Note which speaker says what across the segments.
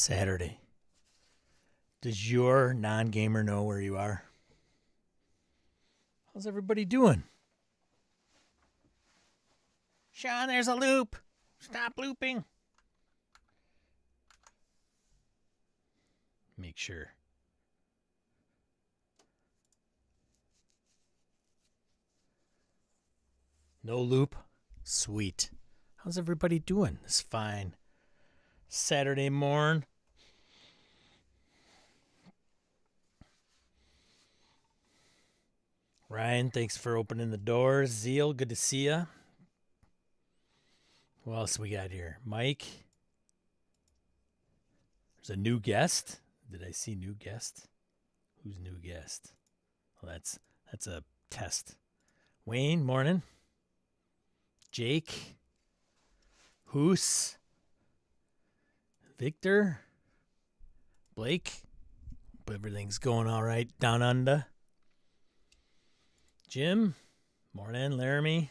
Speaker 1: Saturday. Does your non-gamer know where you are? How's everybody doing? Sean, there's a loop. Stop looping. Make sure. No loop? Sweet. How's everybody doing? It's fine. Saturday morn. Ryan, thanks for opening the doors. Zeal, good to see ya. What else we got here? Mike. There's a new guest. Did I see new guest? Who's new guest? Well, that's a test. Wayne, morning. Jake. Hoos. Victor. Blake. Hope everything's going all right down under. Jim. Morning, Laramie.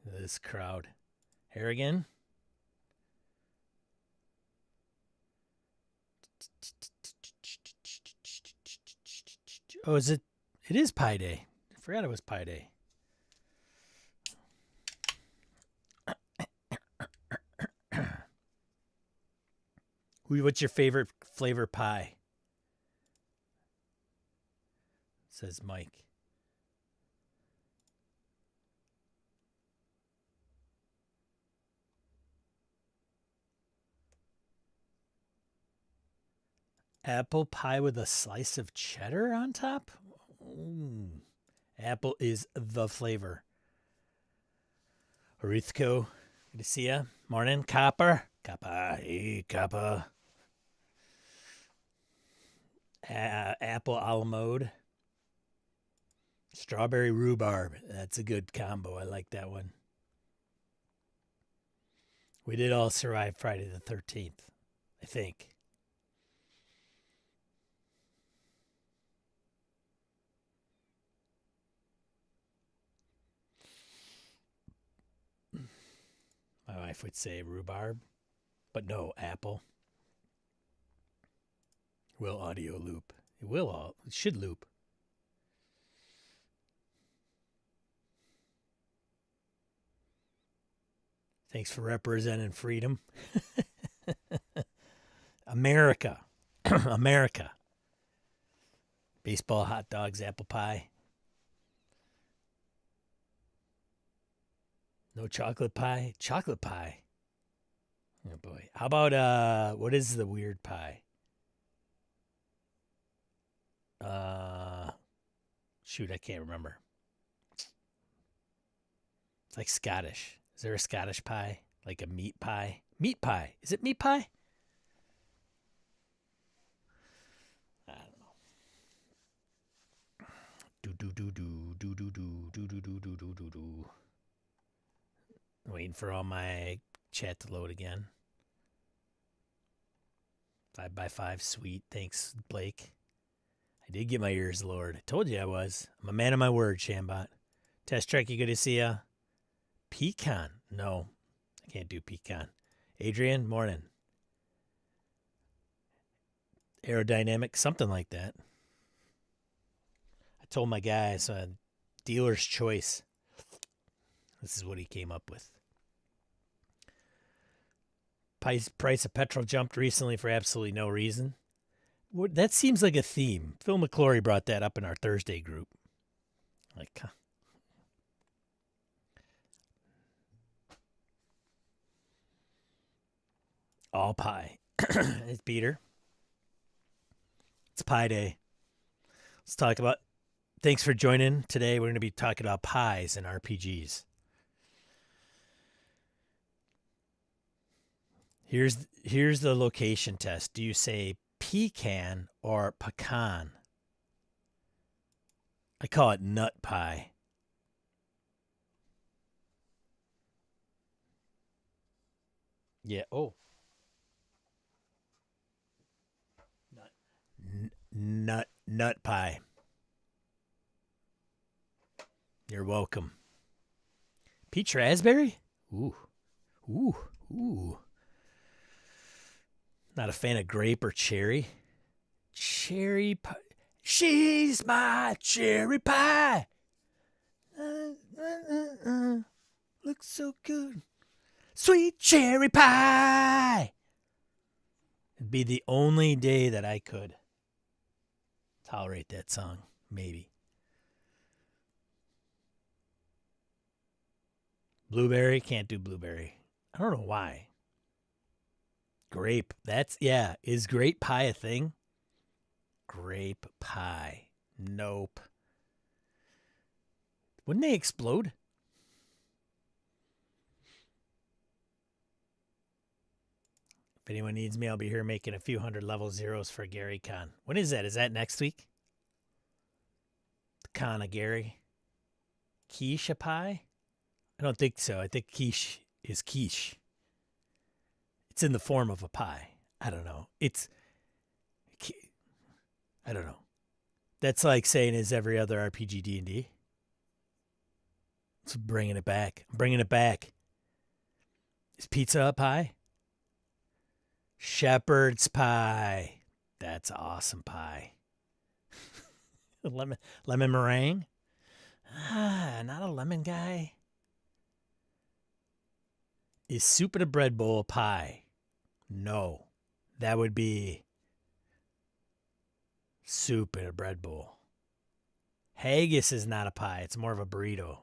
Speaker 1: This crowd. Harrigan. Oh, is it? It is Pi Day. I forgot it was Pi Day. What's your favorite flavor pie? Says Mike. Apple pie with a slice of cheddar on top? Ooh. Apple is the flavor. Arithko, good to see ya. Morning, Copper. Copper, hey, Copper. Apple a la mode. Strawberry rhubarb. That's a good combo. I like that one. We did all survive Friday the 13th, I think. My wife would say rhubarb, but no, apple. Will audio loop. It should loop. Thanks for representing freedom. America. America. Baseball, hot dogs, apple pie. No chocolate pie? Chocolate pie. Oh boy. How about what is the weird pie? Shoot, I can't remember. It's like Scottish. Is there a Scottish pie? Like a meat pie? Meat pie. Is it meat pie? I don't know. Do. Waiting for all my chat to load again. 5x5, sweet. Thanks, Blake. I did get my ears lowered. I told you I was. I'm a man of my word, Shambot. Test Trek, you good to see ya. Pecan. No, I can't do pecan. Adrian, morning. Aerodynamic, something like that. I told my guys, dealer's choice. This is what he came up with. Price of petrol jumped recently for absolutely no reason. That seems like a theme. Phil McClory brought that up in our Thursday group. Like, all pie. It's Peter. It's Pie Day. Let's talk about. Thanks for joining. Today we're going to be talking about pies and RPGs. Here's the location test. Do you say pecan or pecan? I call it nut pie. Yeah. Oh. Nut pie. You're welcome. Peach raspberry? Ooh. Not a fan of grape or cherry. Cherry pie. She's my cherry pie. Looks so good. Sweet cherry pie. It'd be the only day that I could tolerate that song. Maybe. Blueberry. Can't do blueberry. I don't know why. Grape. Is grape pie a thing? Grape pie. Nope. Wouldn't they explode? If anyone needs me, I'll be here making a few hundred level zeros for Gary Con. When is that? Is that next week? The Con of Gary. Quiche pie? I don't think so. I think quiche is quiche. It's in the form of a pie. I don't know. I don't know. That's like saying, is every other RPG D&D? It's bringing it back. I'm bringing it back. Is pizza a pie? Shepherd's pie. That's awesome pie. Lemon meringue? Not a lemon guy. Is soup in a bread bowl a pie? No. That would be soup in a bread bowl. Haggis is not a pie. It's more of a burrito.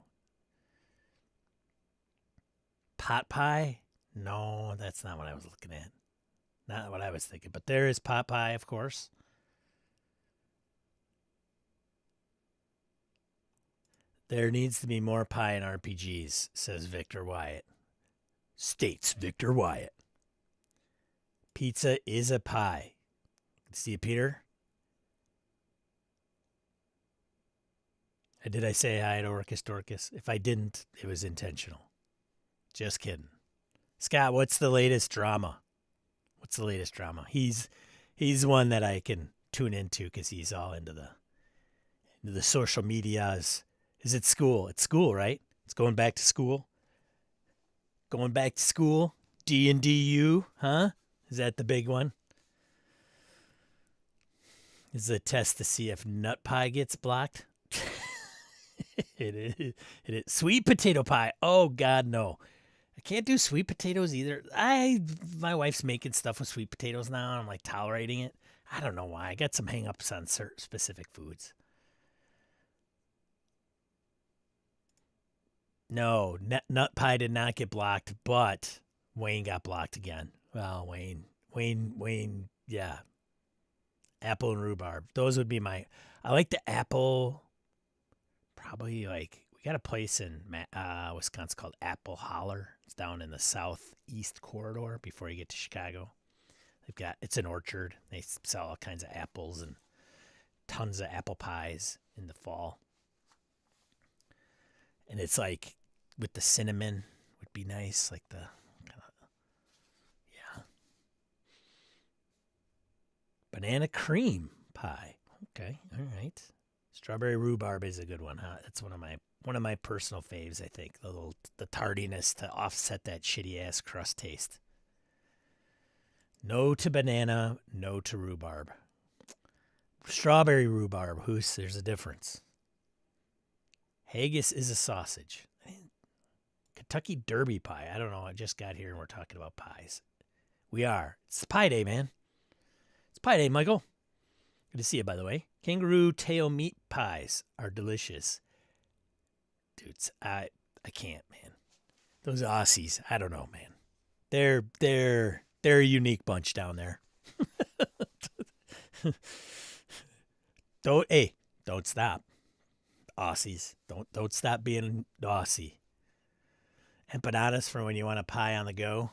Speaker 1: Pot pie? No, that's not what I was looking at. Not what I was thinking. But there is pot pie, of course. There needs to be more pie in RPGs, says Victor Wyatt. States Victor Wyatt. Pizza is a pie. See, Peter? Did I say hi to Orcus Dorcas? If I didn't, it was intentional. Just kidding. Scott, what's the latest drama? What's the latest drama? He's one that I can tune into because he's all into the social medias. Is it school? It's school, right? It's going back to school. Going back to school. D&DU, huh? Is that the big one? Is the test to see if nut pie gets blocked? It is. Sweet potato pie. Oh, God, no. I can't do sweet potatoes either. My wife's making stuff with sweet potatoes now. And I'm like tolerating it. I don't know why. I got some hang-ups on certain specific foods. No, nut pie did not get blocked, but Wayne got blocked again. Well, Wayne, yeah. Apple and rhubarb. Those would be I like the apple. Probably like, we got a place in Wisconsin called Apple Holler. It's down in the southeast corridor before you get to Chicago. It's an orchard. They sell all kinds of apples and tons of apple pies in the fall. And it's like with the cinnamon would be nice, like the kind of, yeah. Banana cream pie. Okay, all right. Strawberry rhubarb is a good one, huh? That's one of my personal faves, I think. The tardiness to offset that shitty ass crust taste. No to banana, no to rhubarb. Strawberry rhubarb, there's a difference. Haggis is a sausage. Kentucky Derby pie. I don't know. I just got here and we're talking about pies. We are. It's pie day, man. It's pie day, Michael. Good to see you, by the way. Kangaroo tail meat pies are delicious. Dudes, I can't, man. Those Aussies, I don't know, man. They're a unique bunch down there. Don't stop. Aussies. Don't stop being Aussie. Empanadas for when you want a pie on the go.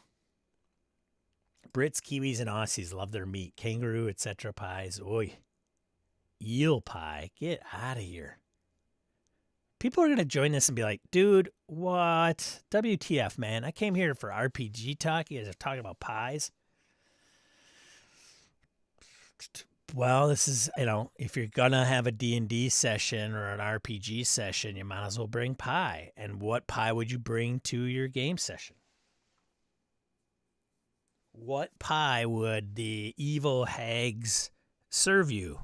Speaker 1: Brits, Kiwis, and Aussies love their meat. Kangaroo, etc. pies. Oi. Eel pie. Get out of here. People are going to join this and be like, dude, what? WTF, man. I came here for RPG talk. You guys are talking about pies. Well, this is, if you're going to have a D&D session or an RPG session, you might as well bring pie. And what pie would you bring to your game session? What pie would the evil hags serve you?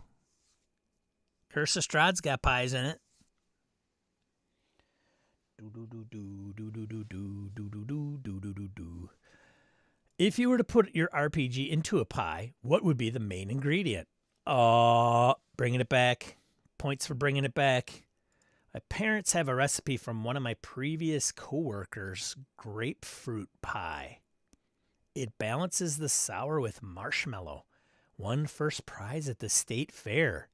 Speaker 1: Curse of Strahd's got pies in it. If you were to put your RPG into a pie, what would be the main ingredient? Bringing it back. Points for bringing it back. My parents have a recipe from one of my previous coworkers' grapefruit pie. It balances the sour with marshmallow. Won first prize at the state fair.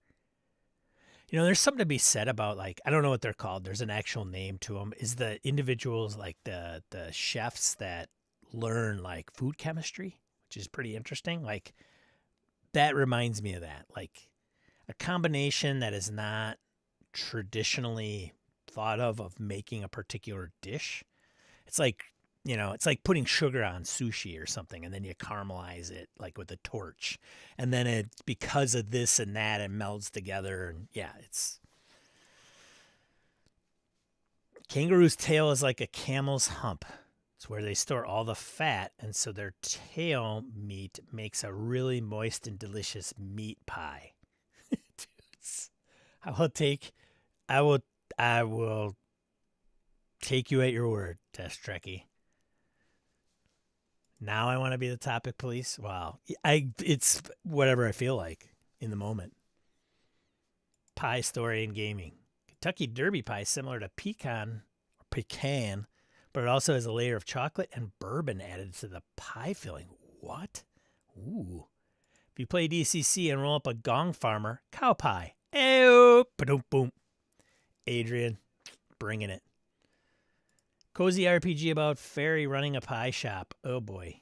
Speaker 1: You know, there's something to be said about, like, I don't know what they're called. There's an actual name to them. Is the individuals, like the chefs that learn, like, food chemistry, which is pretty interesting. Like, that reminds me of that. Like, a combination that is not traditionally thought of making a particular dish. It's like, you know, it's like putting sugar on sushi or something, and then you caramelize it like with a torch, and then it, because of this and that, it melds together. And yeah, it's kangaroo's tail is like a camel's hump. It's where they store all the fat, and so their tail meat makes a really moist and delicious meat pie. I will take you at your word, Test Trekkie. Now I want to be the topic police. Wow. It's whatever I feel like in the moment. Pie story in gaming. Kentucky Derby pie, similar to pecan, but it also has a layer of chocolate and bourbon added to the pie filling. What? Ooh. If you play DCC and roll up a gong farmer, cow pie. Ew. Ba-doom, boom. Adrian, bringing it. Cozy RPG about fairy running a pie shop. Oh boy.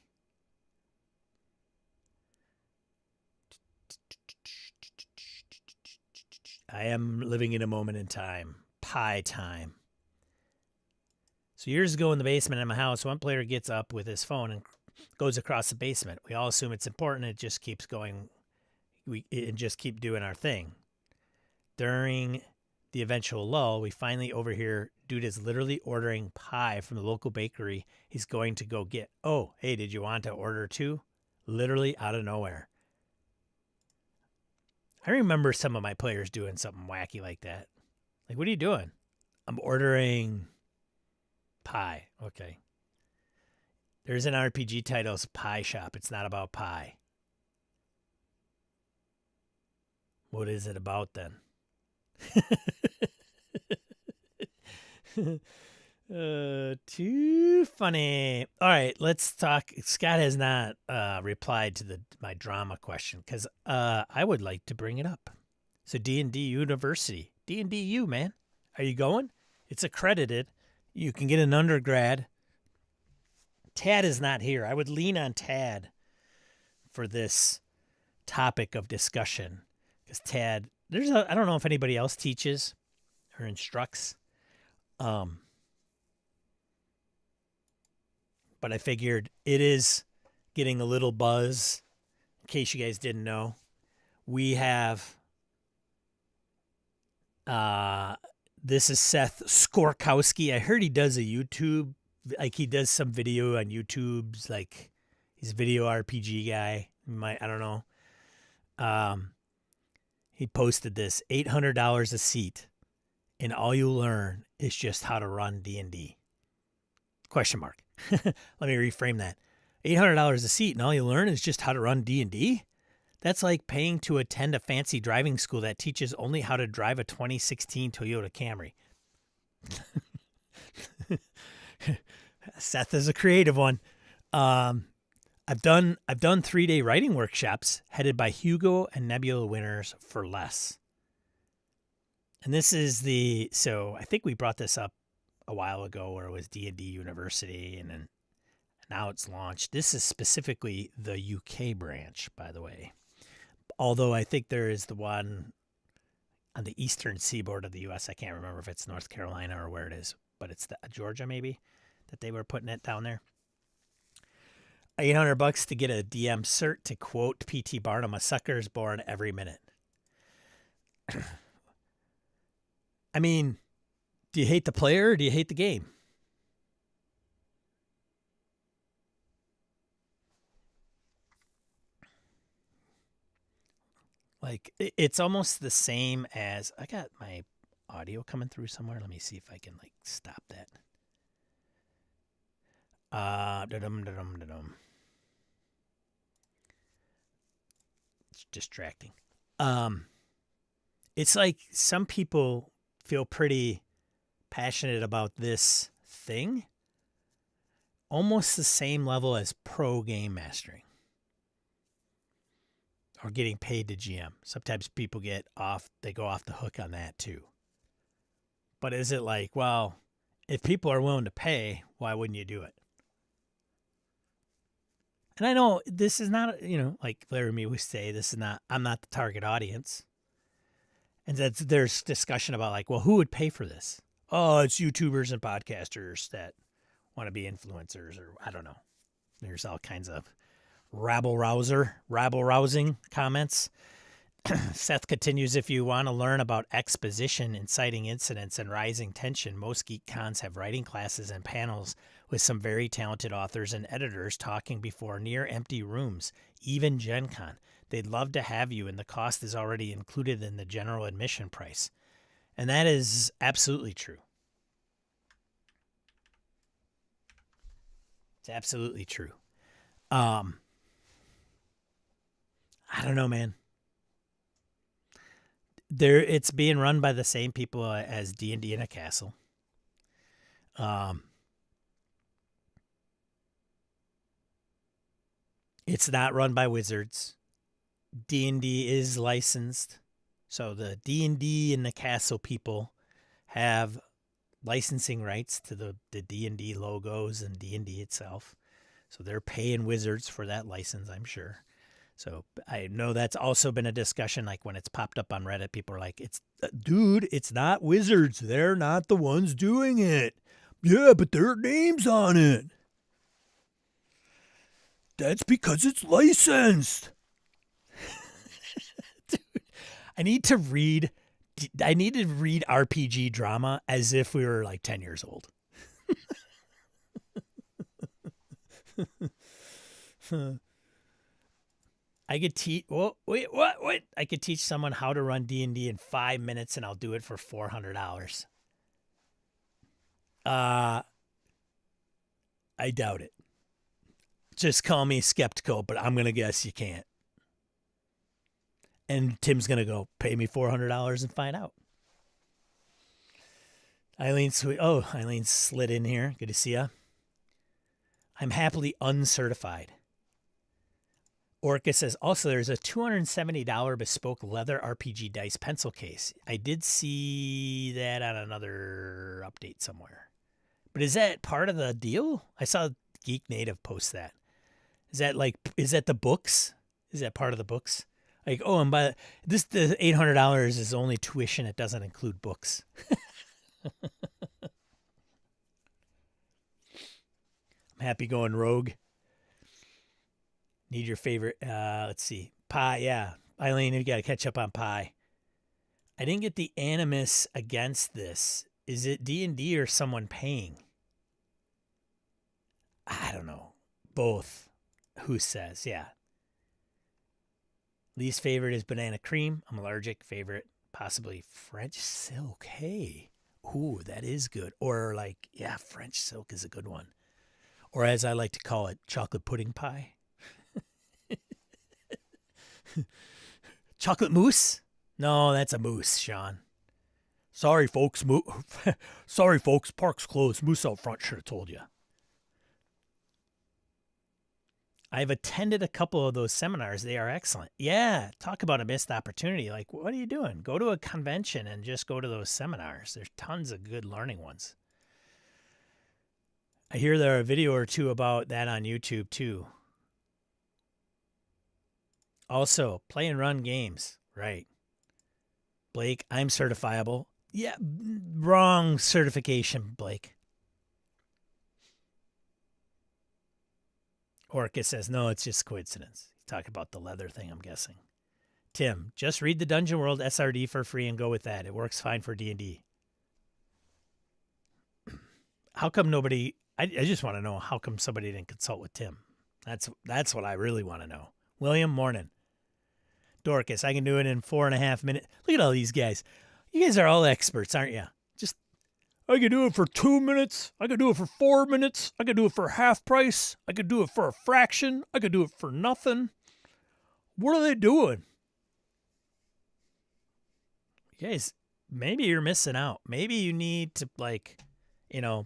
Speaker 1: I am living in a moment in time. Pie time. So years ago in the basement of my house, one player gets up with his phone and goes across the basement. We all assume it's important. It just keeps going. We just keep doing our thing. During the eventual lull, we finally overhear dude is literally ordering pie from the local bakery he's going to go get. Oh, hey, did you want to order too? Literally out of nowhere. I remember some of my players doing something wacky like that. Like, what are you doing? I'm ordering pie. Okay. There's an RPG title, it's Pie Shop. It's not about pie. What is it about then? Too funny. All right, let's talk. Scott has not replied to my drama question because I would like to bring it up. So D&D University, D&D-U, man, are you going? It's accredited. You can get an undergrad. Tad is not here. I would lean on Tad for this topic of discussion because Tad, I don't know if anybody else teaches or instructs. But I figured it is getting a little buzz. In case you guys didn't know, we have this is Seth Skorkowski. I heard he does a YouTube, like he does some video on YouTube's, like he's a video RPG guy. I don't know. He posted this $800 a seat, and all you learn is just how to run D&D. Question mark. Let me reframe that. $800 a seat, and all you learn is just how to run D&D? That's like paying to attend a fancy driving school that teaches only how to drive a 2016 Toyota Camry. Seth is a creative one. I've done 3-day writing workshops headed by Hugo and Nebula winners for less. And this is so I think we brought this up a while ago where it was D&D University, and then now it's launched. This is specifically the UK branch, by the way. Although I think there is the one on the eastern seaboard of the U.S. I can't remember if it's North Carolina or where it is, but it's Georgia maybe that they were putting it down there. $800 to get a DM cert. To quote P.T. Barnum, a sucker is born every minute. I mean, do you hate the player or do you hate the game? Like it's almost the same as I got my audio coming through somewhere. Let me see if I can like stop that. It's distracting. It's like some people feel pretty passionate about this thing, almost the same level as pro game mastering or getting paid to GM. Sometimes people they go off the hook on that too. But is it like, well, if people are willing to pay, why wouldn't you do it? And I know this is not, like Larry and me would say, I'm not the target audience. And there's discussion about like, well, who would pay for this? Oh, it's YouTubers and podcasters that want to be influencers, or I don't know. There's all kinds of rabble-rousing comments. Seth continues, if you want to learn about exposition, inciting incidents, and rising tension, most geek cons have writing classes and panels with some very talented authors and editors talking before near-empty rooms, even Gen Con. They'd love to have you, and the cost is already included in the general admission price. And that is absolutely true. It's absolutely true. I don't know, man. It's being run by the same people as D&D in a Castle. It's not run by Wizards. D&D is licensed, so the D&D in the Castle people have licensing rights to the D&D logos and D&D itself. So they're paying Wizards for that license, I'm sure. So I know that's also been a discussion, like when it's popped up on Reddit, people are like, dude, it's not Wizards. They're not the ones doing it. Yeah, but their name's on it. That's because it's licensed. Dude, I need to read RPG drama as if we were like 10 years old. I could teach. What? I could teach someone how to run D&D in 5 minutes, and I'll do it for $400. I doubt it. Just call me skeptical, but I'm gonna guess you can't. And Tim's gonna go pay me $400 and find out. Eileen slid in here. Good to see ya. I'm happily uncertified. Orca says, also, there's a $270 bespoke leather RPG dice pencil case. I did see that on another update somewhere. But is that part of the deal? I saw Geek Native post that. Is that the books? Is that part of the books? Like, oh, and the $800 is only tuition. It doesn't include books. I'm happy going rogue. Need your favorite, let's see, pie, yeah. Eileen, you got to catch up on pie. I didn't get the animus against this. Is it D&D or someone paying? I don't know. Both. Who says? Yeah. Least favorite is banana cream. I'm allergic. Favorite, possibly French silk. Hey. Ooh, that is good. Or French silk is a good one. Or as I like to call it, chocolate pudding pie. Chocolate mousse? No, that's a mousse, Sean. Sorry, folks. Park's closed. Moose out front. Should have told you. I've attended a couple of those seminars. They are excellent. Yeah, talk about a missed opportunity. Like, what are you doing? Go to a convention and just go to those seminars. There's tons of good learning ones. I hear there are a video or two about that on YouTube, too. Also, play and run games. Right. Blake, I'm certifiable. Yeah, wrong certification, Blake. Orca says, no, it's just coincidence. Talk about the leather thing, I'm guessing. Tim, just read the Dungeon World SRD for free and go with that. It works fine for D&D. How come nobody... I just want to know how come somebody didn't consult with Tim. That's what I really want to know. William, morning. Dorcas, I can do it in 4.5 minutes. Look at all these guys. You guys are all experts, aren't you? Just, I can do it for 2 minutes. I can do it for 4 minutes. I can do it for half price. I can do it for a fraction. I can do it for nothing. What are they doing? You guys, maybe you're missing out. Maybe you need to, like,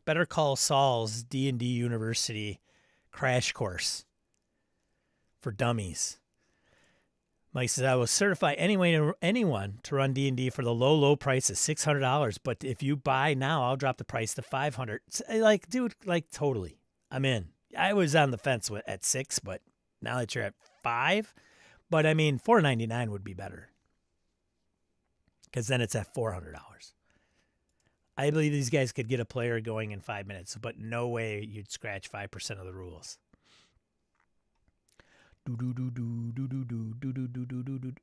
Speaker 1: Better Call Saul's D&D University crash course for dummies. Mike says, I will certify anyone to run D&D for the low price of $600. But if you buy now, I'll drop the price to $500. Like, dude, like, totally. I'm in. I was on the fence at $6, but now that you're at $5, but I mean, $499 would be better. Because then it's at $400. I believe these guys could get a player going in 5 minutes, but no way you'd scratch 5% of the rules.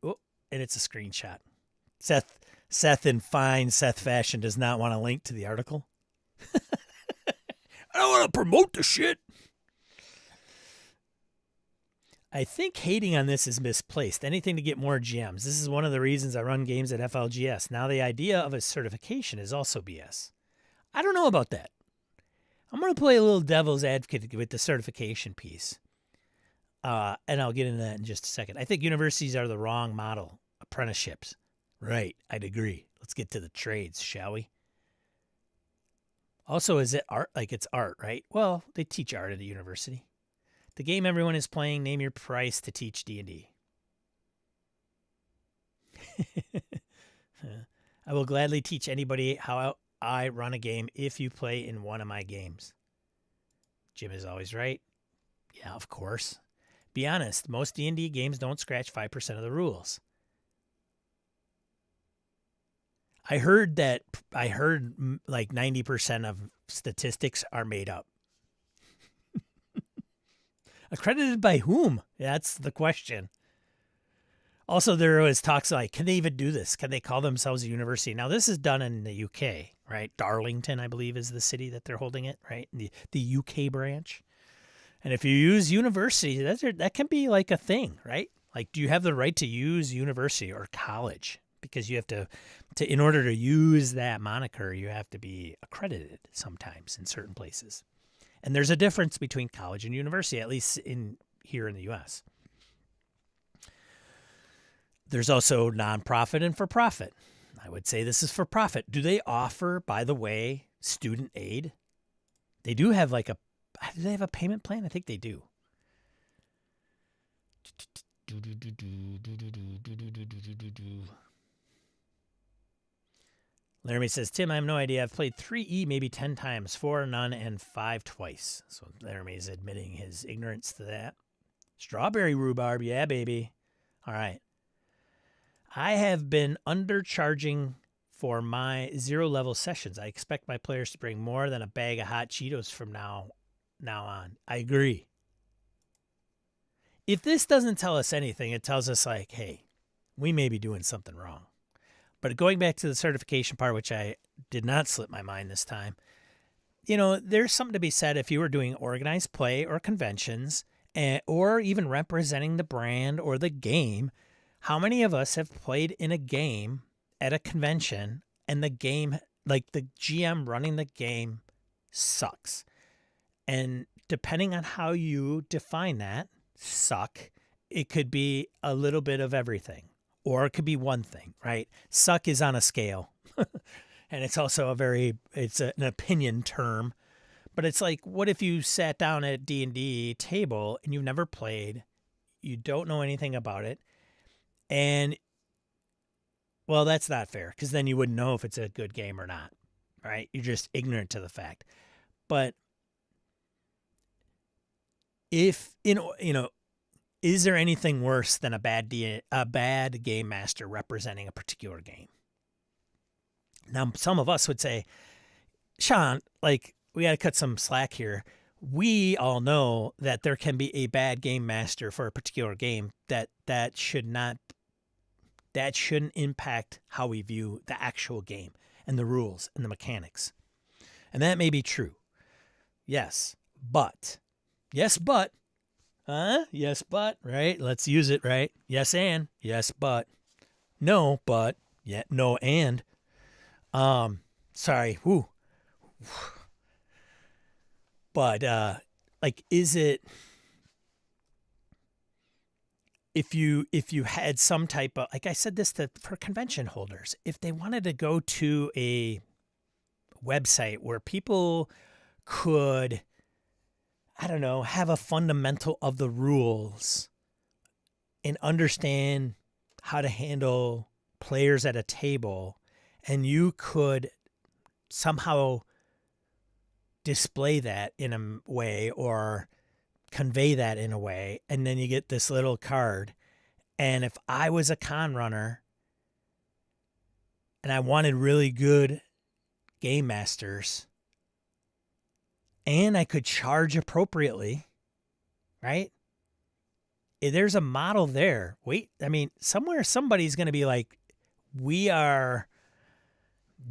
Speaker 1: Oh, and it's a screenshot. Seth in fine Seth fashion does not want to link to the article. I don't want to promote the shit. I think hating on this is misplaced. Anything to get more GMs. This is one of the reasons I run games at FLGS. Now the idea of a certification is also BS. I don't know about that. I'm going to play a little devil's advocate with the certification piece. And I'll get into that in just a second. I think universities are the wrong model. Apprenticeships. Right, I'd agree. Let's get to the trades, shall we? Also, is it art? Like, it's art, right? Well, they teach art at a university. The game everyone is playing, name your price to teach D&D. I will gladly teach anybody how I run a game if you play in one of my games. Jim is always right. Yeah, of course. Be honest, most D&D games don't scratch 5% of the rules. I heard like 90% of statistics are made up. Accredited by whom? That's the question. Also, there was talks like, can they even do this? Can they call themselves a university? Now, this is done in the UK, right? Darlington, I believe, is the city that they're holding it, right? The UK branch. And if you use university, that can be like a thing, right? Like, do you have the right to use university or college? Because you have to in order to use that moniker, you have to be accredited sometimes in certain places. And there's a difference between college and university, at least here in the U.S. There's also nonprofit and for-profit. I would say this is for-profit. Do they offer, by the way, student aid? They do have do they have a payment plan? I think they do. Laramie says, Tim, I have no idea. I've played 3E maybe 10 times, 4 none, and 5 twice. So Laramie is admitting his ignorance to that. Strawberry rhubarb, yeah, baby. All right. I have been undercharging for my 0-level sessions. I expect my players to bring more than a bag of hot Cheetos from now on. I agree. If this doesn't tell us anything, it tells us like, hey, we may be doing something wrong. But going back to the certification part, which I did not slip my mind this time, there's something to be said if you were doing organized play or conventions or even representing the brand or the game. How many of us have played in a game at a convention and the game, like the GM running the game, sucks? And depending on how you define that, suck, it could be a little bit of everything. Or it could be one thing, right? Suck is on a scale. And it's also it's an opinion term. But it's like, what if you sat down at a D&D table and you've never played, you don't know anything about it, and, well, that's not fair, because then you wouldn't know if it's a good game or not, right? You're just ignorant to the fact. But if, is there anything worse than a bad game master representing a particular game? Now, some of us would say, Sean, like, we got to cut some slack here. We all know that there can be a bad game master for a particular game that shouldn't impact how we view the actual game and the rules and the mechanics. And that may be true. Yes, but Yes, but, right? Let's use it, right? Yes, and. Yes, but. No, but. Yeah, no, and. Sorry. Whoo. But, like, is it, if you had some type of, like I said this for convention holders, if they wanted to go to a website where people could, I don't know, have a fundamental of the rules and understand how to handle players at a table, and you could somehow display that in a way or convey that in a way, and then you get this little card. And if I was a con runner and I wanted really good game masters and I could charge appropriately, right? There's a model there. Wait, I mean, somewhere somebody's going to be like, we are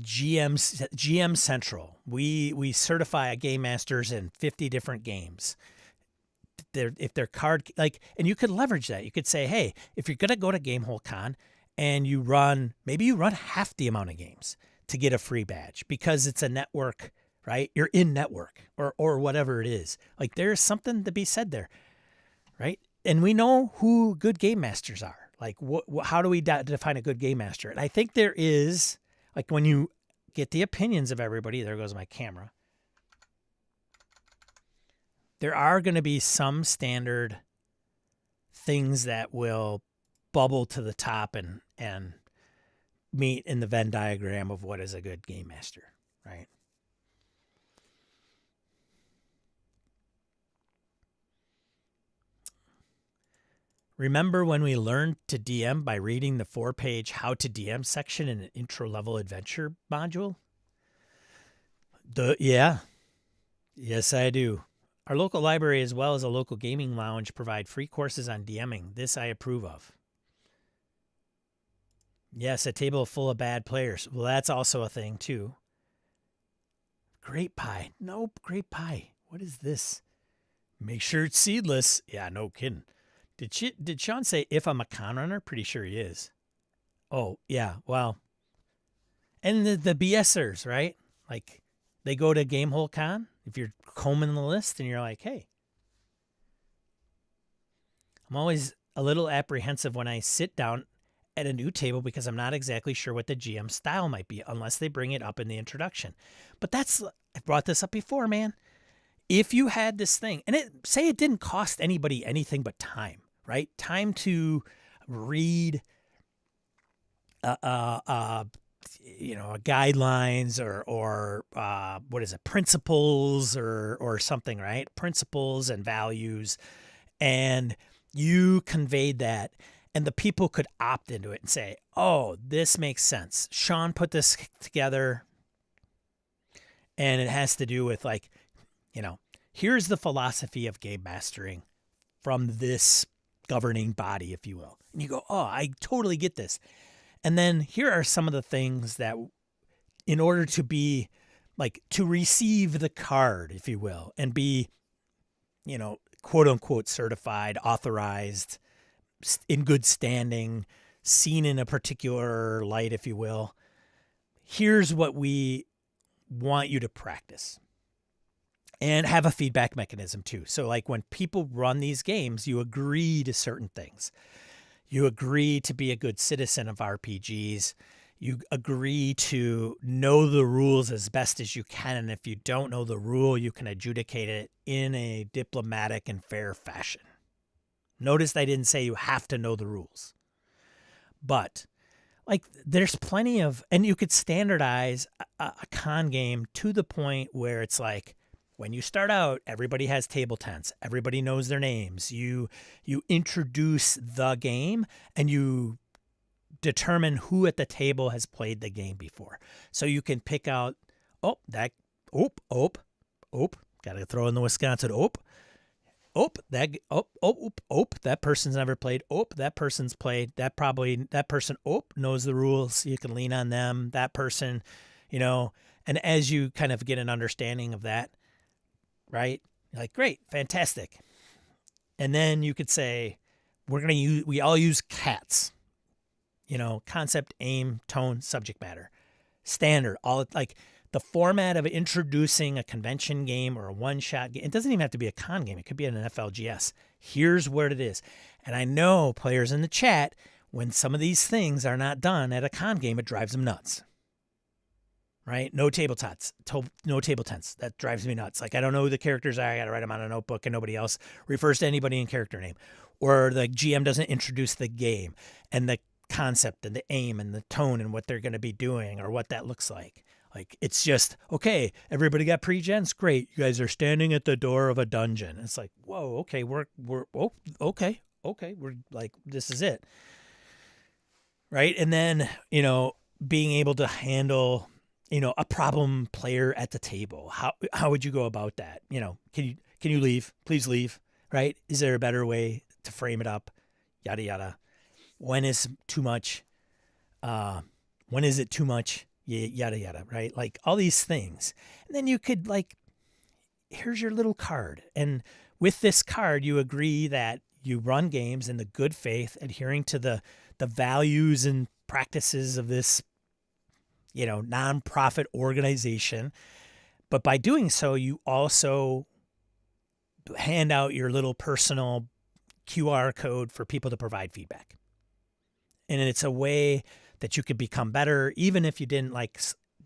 Speaker 1: GM Central. We certify game masters in 50 different games. If they're card, like, and you could leverage that. You could say, hey, if you're gonna go to Gamehole Con and maybe you run half the amount of games to get a free badge because it's a network, right? You're in network or whatever it is. Like, there's something to be said there, right? And we know who good game masters are. Like, how do we define a good game master? And I think there is, like, when you get the opinions of everybody, there goes my camera. There are going to be some standard things that will bubble to the top and meet in the Venn diagram of what is a good game master, right? Remember when we learned to DM by reading the 4-page How to DM section in an intro-level adventure module? Yeah. Yes, I do. Our local library, as well as a local gaming lounge, provide free courses on DMing. This I approve of. Yes, a table full of bad players. Well, that's also a thing, too. Grape pie. Nope, grape pie. What is this? Make sure it's seedless. Yeah, no kidding. Did Sean say if I'm a con runner? Pretty sure he is. Oh, yeah, well. And the BSers, right? Like, they go to Gamehole Con. If you're combing the list and you're like, hey. I'm always a little apprehensive when I sit down at a new table because I'm not exactly sure what the GM style might be unless they bring it up in the introduction. But I've brought this up before, man. If you had this thing, and say it didn't cost anybody anything but time, right? Time to read, guidelines or what is it, principles or something, right? Principles and values, and you conveyed that, and the people could opt into it and say, "Oh, this makes sense. Sean put this together, and it has to do with here's the philosophy of game mastering from this governing body, if you will." And you go, "Oh, I totally get this." And then here are some of the things that, in order to be to receive the card, if you will, and be, quote unquote certified, authorized, in good standing, seen in a particular light, if you will, here's what we want you to practice. And have a feedback mechanism too. So when people run these games, you agree to certain things. You agree to be a good citizen of RPGs. You agree to know the rules as best as you can. And if you don't know the rule, you can adjudicate it in a diplomatic and fair fashion. Notice I didn't say you have to know the rules. But there's plenty of, and you could standardize a con game to the point where it's when you start out, everybody has table tents. Everybody knows their names. You introduce the game and you determine who at the table has played the game before. So you can pick out, got to throw in the Wisconsin, that person's never played. That person's played. That person, knows the rules. You can lean on them. That person, and as you kind of get an understanding of that, right? Great, fantastic. And then you could say, we all use CATS, concept, aim, tone, subject matter. Standard, all like the format of introducing a convention game or a one-shot game. It doesn't even have to be a con game. It could be an FLGS. Here's what it is. And I know players in the chat, when some of these things are not done at a con game, it drives them nuts. Right? No table tents. That drives me nuts. Like, I don't know who the characters are. I got to write them on a notebook and nobody else refers to anybody in character name. Or the GM doesn't introduce the game and the concept and the aim and the tone and what they're going to be doing or what that looks like. Like, it's just, okay, everybody got pre-gens? Great. You guys are standing at the door of a dungeon. It's like, whoa, okay, okay. We're like, this is it. Right? And then, being able to handle, a problem player at the table. How would you go about that? Can you leave? Please leave. Right? Is there a better way to frame it up? Yada, yada. When is too much? When is it too much? Yada, yada, right? Like, all these things. And then you could, like, here's your little card. And with this card, you agree that you run games in the good faith, adhering to the values and practices of this, nonprofit organization. But by doing so, you also hand out your little personal QR code for people to provide feedback. And it's a way that you could become better, even if you didn't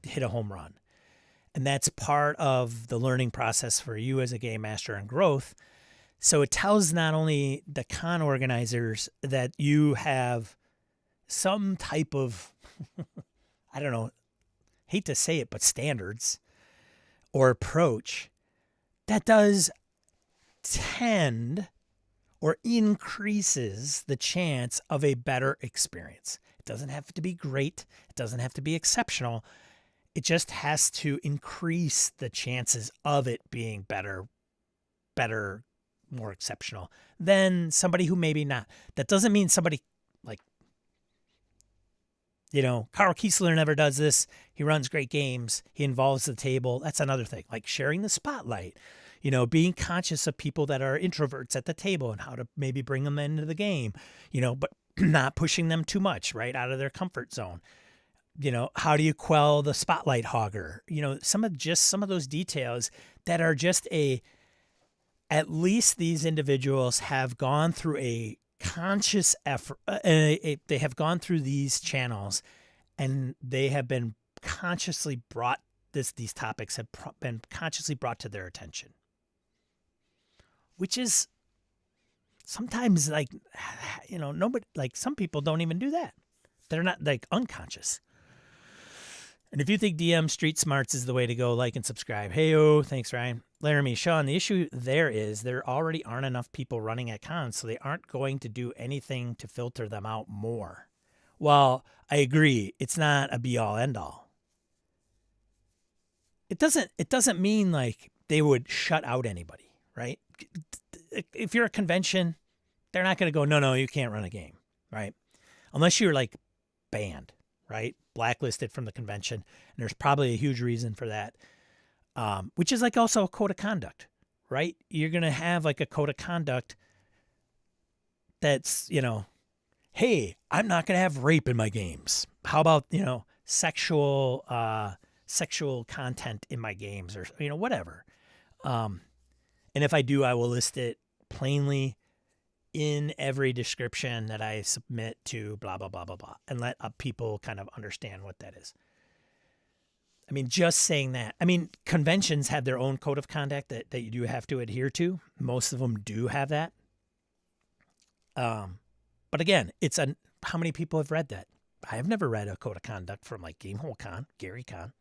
Speaker 1: hit a home run. And that's part of the learning process for you as a game master and growth. So it tells not only the con organizers that you have some type of, I don't know, hate to say it, but standards or approach that does tend or increases the chance of a better experience. It doesn't have to be great. It doesn't have to be exceptional. It just has to increase the chances of it being better, more exceptional than somebody who maybe not. That doesn't mean somebody Carl Kiesler never does this. He runs great games. He involves the table. That's another thing. Like sharing the spotlight, being conscious of people that are introverts at the table and how to maybe bring them into the game, but not pushing them too much, right, out of their comfort zone. How do you quell the spotlight hogger? Some of those details that are just at least these individuals have gone through a conscious effort. They have gone through these channels and they have been consciously brought, these topics have been consciously brought to their attention, which is sometimes nobody, some people don't even do that. They're not unconscious. And if you think DM Street Smarts is the way to go, like and subscribe. Hey-o, thanks, Ryan. Laramie, Sean, the issue there already aren't enough people running at cons, so they aren't going to do anything to filter them out more. Well, I agree. It's not a be-all, end-all. It doesn't mean they would shut out anybody, right? If you're a convention, they're not going to go, no, you can't run a game, right? Unless you're banned, right? Blacklisted from the convention. And there's probably a huge reason for that, which is also a code of conduct, right? You're going to have a code of conduct that's, hey, I'm not going to have rape in my games. How about, sexual content in my games or, whatever. And if I do, I will list it plainly in every description that I submit to blah, blah, blah, blah, blah, and let people kind of understand what that is. I mean, just saying that. I mean, conventions have their own code of conduct that you do have to adhere to. Most of them do have that. But again, how many people have read that? I have never read a code of conduct from Gamehole Con, Gary Con.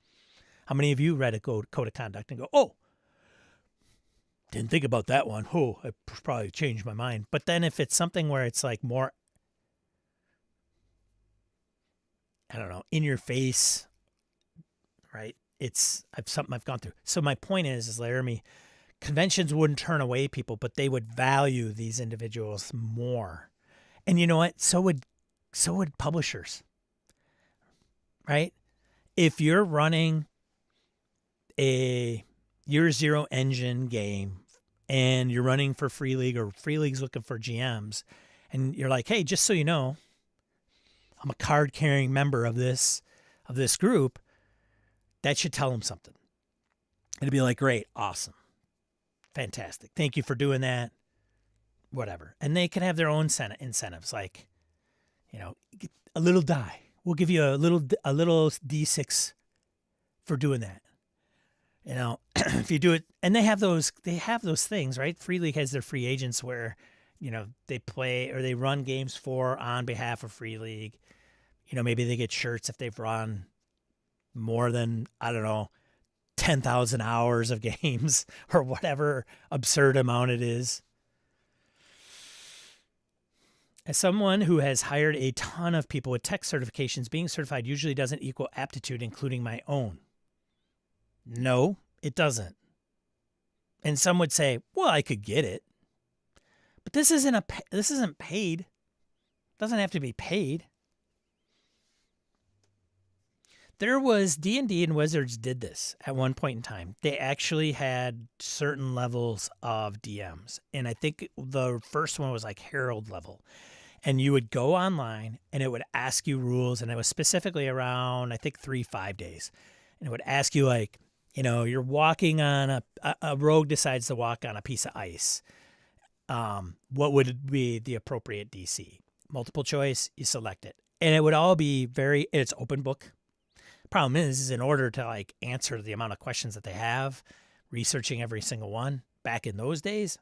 Speaker 1: How many of you read a code of conduct and go, oh, didn't think about that one. Oh, I probably changed my mind. But then if it's something where it's more, I don't know, in your face, right? It's something I've gone through. So my point is Laramie, conventions wouldn't turn away people, but they would value these individuals more. And you know what? So would publishers, right? If you're running a Year Zero engine game and you're running for Free League or Free League's looking for GMs, and you're like, hey, just so you know, I'm a card-carrying member of this group, that should tell them something. It'd be like, great, awesome, fantastic, thank you for doing that, whatever. And they can have their own incentives, like, a little die. We'll give you a little D6 for doing that. If you do it, and they have those things, right? Free League has their free agents where, they play or they run games on behalf of Free League. Maybe they get shirts if they've run more than, 10,000 hours of games or whatever absurd amount it is. As someone who has hired a ton of people with tech certifications, being certified usually doesn't equal aptitude, including my own. No, it doesn't. And some would say, well, I could get it. But this isn't paid. It doesn't have to be paid. There was D&D and Wizards did this at one point in time. They actually had certain levels of DMs. And I think the first one was like Herald level. And you would go online and it would ask you rules. And it was specifically around, I think, 3-5 days. And it would ask you like, you're walking on a rogue decides to walk on a piece of ice. What would be the appropriate DC? Multiple choice, you select it. And it would all be it's open book. Problem is in order to like answer the amount of questions that they have, researching every single one back in those days,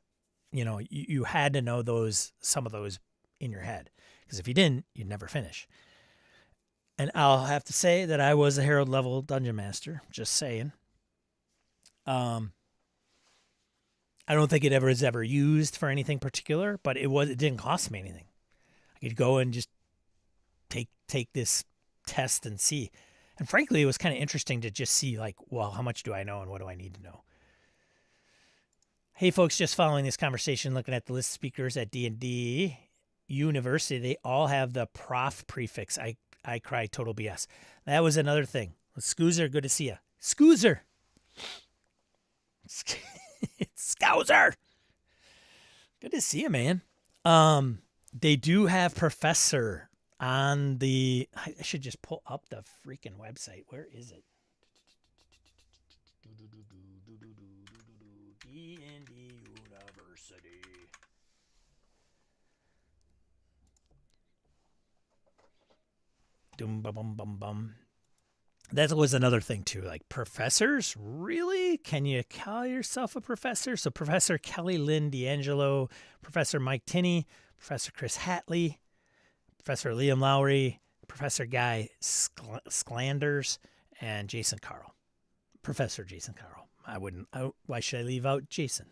Speaker 1: you had to know some of those in your head, because if you didn't, you'd never finish. And I'll have to say that I was a Herald level dungeon master, just saying. I don't think it was ever used for anything particular, but it didn't cost me anything. I could go and just take this test and see. And frankly, it was kind of interesting to just see like, well, how much do I know and what do I need to know? Hey folks, just following this conversation, looking at the list of speakers at D&D University, they all have the prof prefix. I cry total BS. That was another thing. Scoozer, good to see you. Scoozer. Scouser. Good to see you, man. They do have professor on the, I should just pull up the freaking website. Where is it? D&D University. Dum bum bum bum. That was another thing too. Like professors, really? Can you call yourself a professor? So Professor Kelly Lynn D'Angelo, Professor Mike Tinney, Professor Chris Hatley, Professor Liam Lowry, Professor Guy Sklanders, and Jason Carl. Professor Jason Carl. Why should I leave out Jason?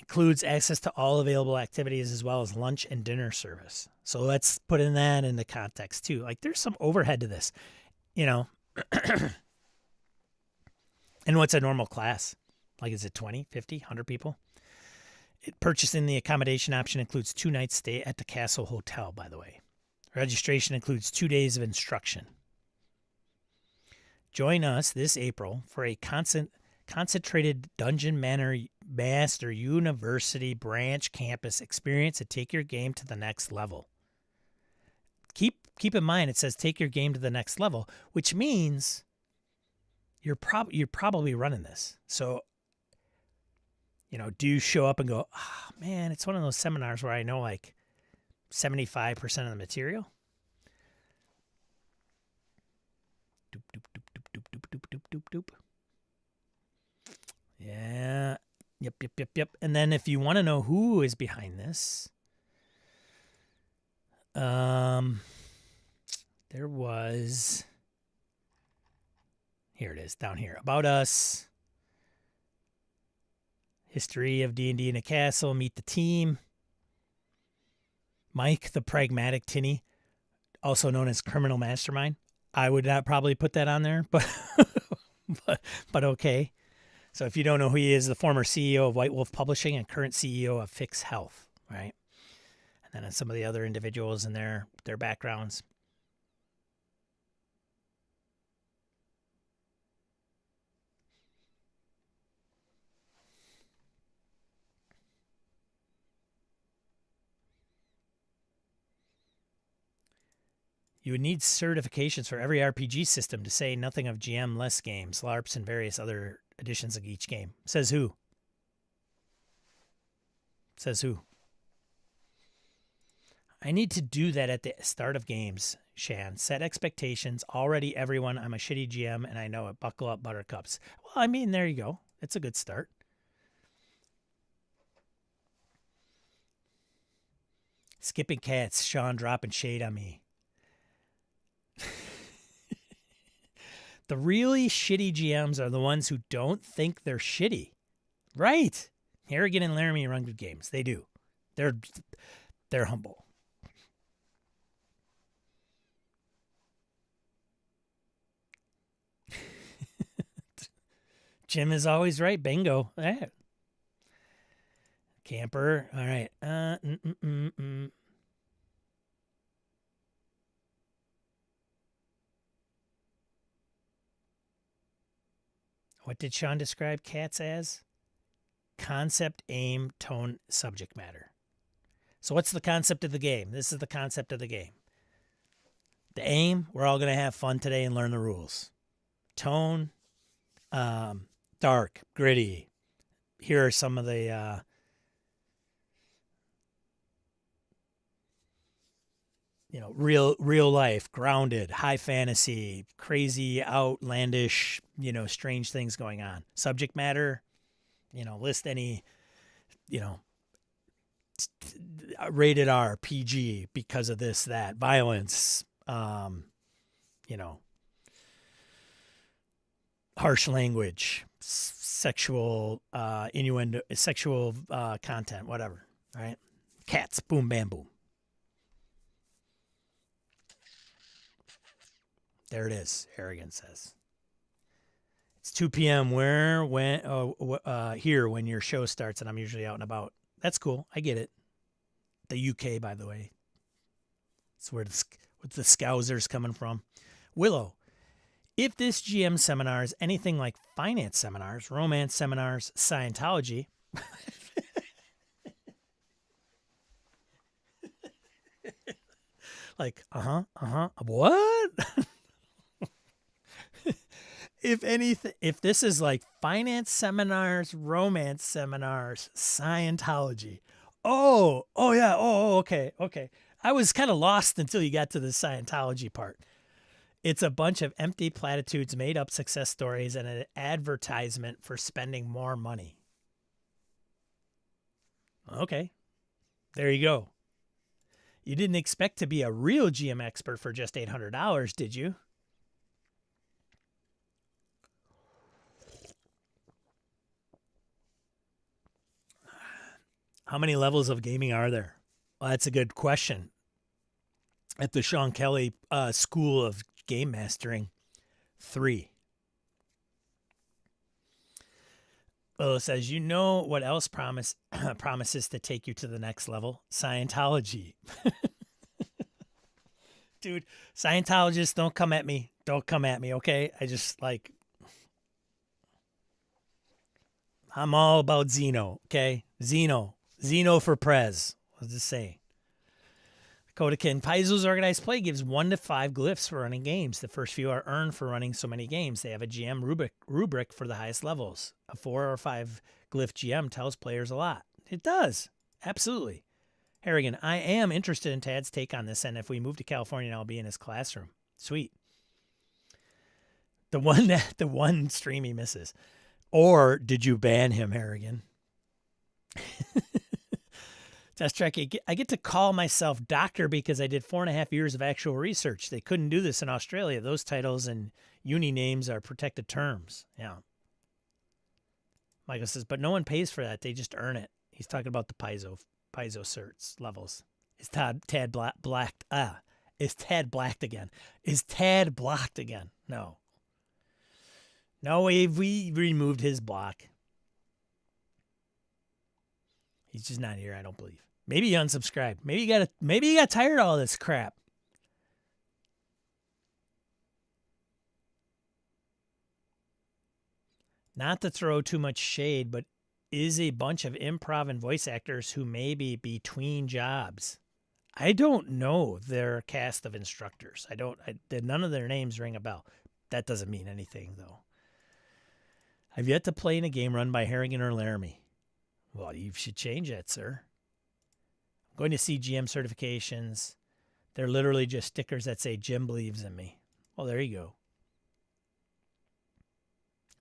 Speaker 1: Includes access to all available activities as well as lunch and dinner service. So let's put that into context too. Like there's some overhead to this, And what's a normal class? Like is it 20, 50, 100 people? Purchasing the accommodation option includes 2 nights stay at the Castle Hotel, by the way. Registration includes 2 days of instruction. Join us this April for a concentrated Dungeon Master University branch campus experience to take your game to the next level. Keep in mind it says take your game to the next level, which means you're probably running this. So, do you show up and go, oh, man, it's one of those seminars where I know like 75% of the material? Doop, doop, doop, doop, doop, doop, doop, doop, doop, doop. Yeah. Yep. And then if you want to know who is behind this, there was, here it is, down here. About us. History of D&D in a Castle. Meet the team. Mike, the Pragmatic Tinney, also known as Criminal Mastermind. I would not probably put that on there, but but okay. So if you don't know who he is, the former CEO of White Wolf Publishing and current CEO of Fix Health, right? And then some of the other individuals and their backgrounds. You would need certifications for every RPG system, to say nothing of GM-less games, LARPs, and various other editions of each game. Says who? Says who? I need to do that at the start of games, Shan. Set expectations. Already, everyone, I'm a shitty GM, and I know it. Buckle up, buttercups. Well, I mean, there you go. It's a good start. Skipping cats. Sean dropping shade on me. The really shitty GMs are the ones who don't think they're shitty. Right. Harrigan and Laramie run good games. They do. They're humble. Jim is always right. Bingo. All right. Camper. All right. What did Sean describe cats as? Concept, aim, tone, subject matter. So what's the concept of the game? This is the concept of the game. The aim, we're all going to have fun today and learn the rules. Tone, dark, gritty. Here are some of the real life, grounded, high fantasy, crazy, outlandish, strange things going on. Subject matter, list any, rated R, PG because of this, that, violence, harsh language, sexual innuendo, sexual content, whatever. All right. Cats, boom, bam, boom. There it is, Harrigan says. It's 2 p.m. Here when your show starts, and I'm usually out and about. That's cool. I get it. The UK, by the way. It's where the Scousers coming from. Willow, if this GM seminar is anything like finance seminars, romance seminars, Scientology, like, what? If this is like finance seminars, romance seminars, Scientology. Okay. I was kind of lost until you got to the Scientology part. It's a bunch of empty platitudes, made up success stories, and an advertisement for spending more money. Okay. There you go. You didn't expect to be a real GM expert for just $800, did you? How many levels of gaming are there? Well, that's a good question. At the Sean Kelly School of Game Mastering, 3. Well, it says, what else promises to take you to the next level? Scientology. Dude, Scientologists, don't come at me. Don't come at me, okay? I'm all about Xeno, okay? Xeno for Prez. Let's just say. Kodakin, Paizo's organized play gives 1 to 5 glyphs for running games. The first few are earned for running so many games. They have a GM rubric for the highest levels. A 4 or 5 glyph GM tells players a lot. It does. Absolutely. Harrigan, I am interested in Tad's take on this, and if we move to California, I'll be in his classroom. Sweet. The one stream he misses. Or did you ban him, Harrigan? Test Track, I get to call myself doctor because I did 4.5 years of actual research. They couldn't do this in Australia. Those titles and uni names are protected terms. Yeah. Michael says, but no one pays for that. They just earn it. He's talking about the Paizo certs levels. Is Tad blacked? Is Tad blacked again? Is Tad blocked again? No. No, we removed his block. He's just not here, I don't believe. Maybe he unsubscribed. Maybe you got tired of all this crap. Not to throw too much shade, but is a bunch of improv and voice actors who may be between jobs. I don't know their cast of instructors. None of their names ring a bell. That doesn't mean anything, though. I've yet to play in a game run by Harrigan or Laramie. Well, you should change that, sir. I'm going to see GM certifications. They're literally just stickers that say Jim believes in me. Well, there you go.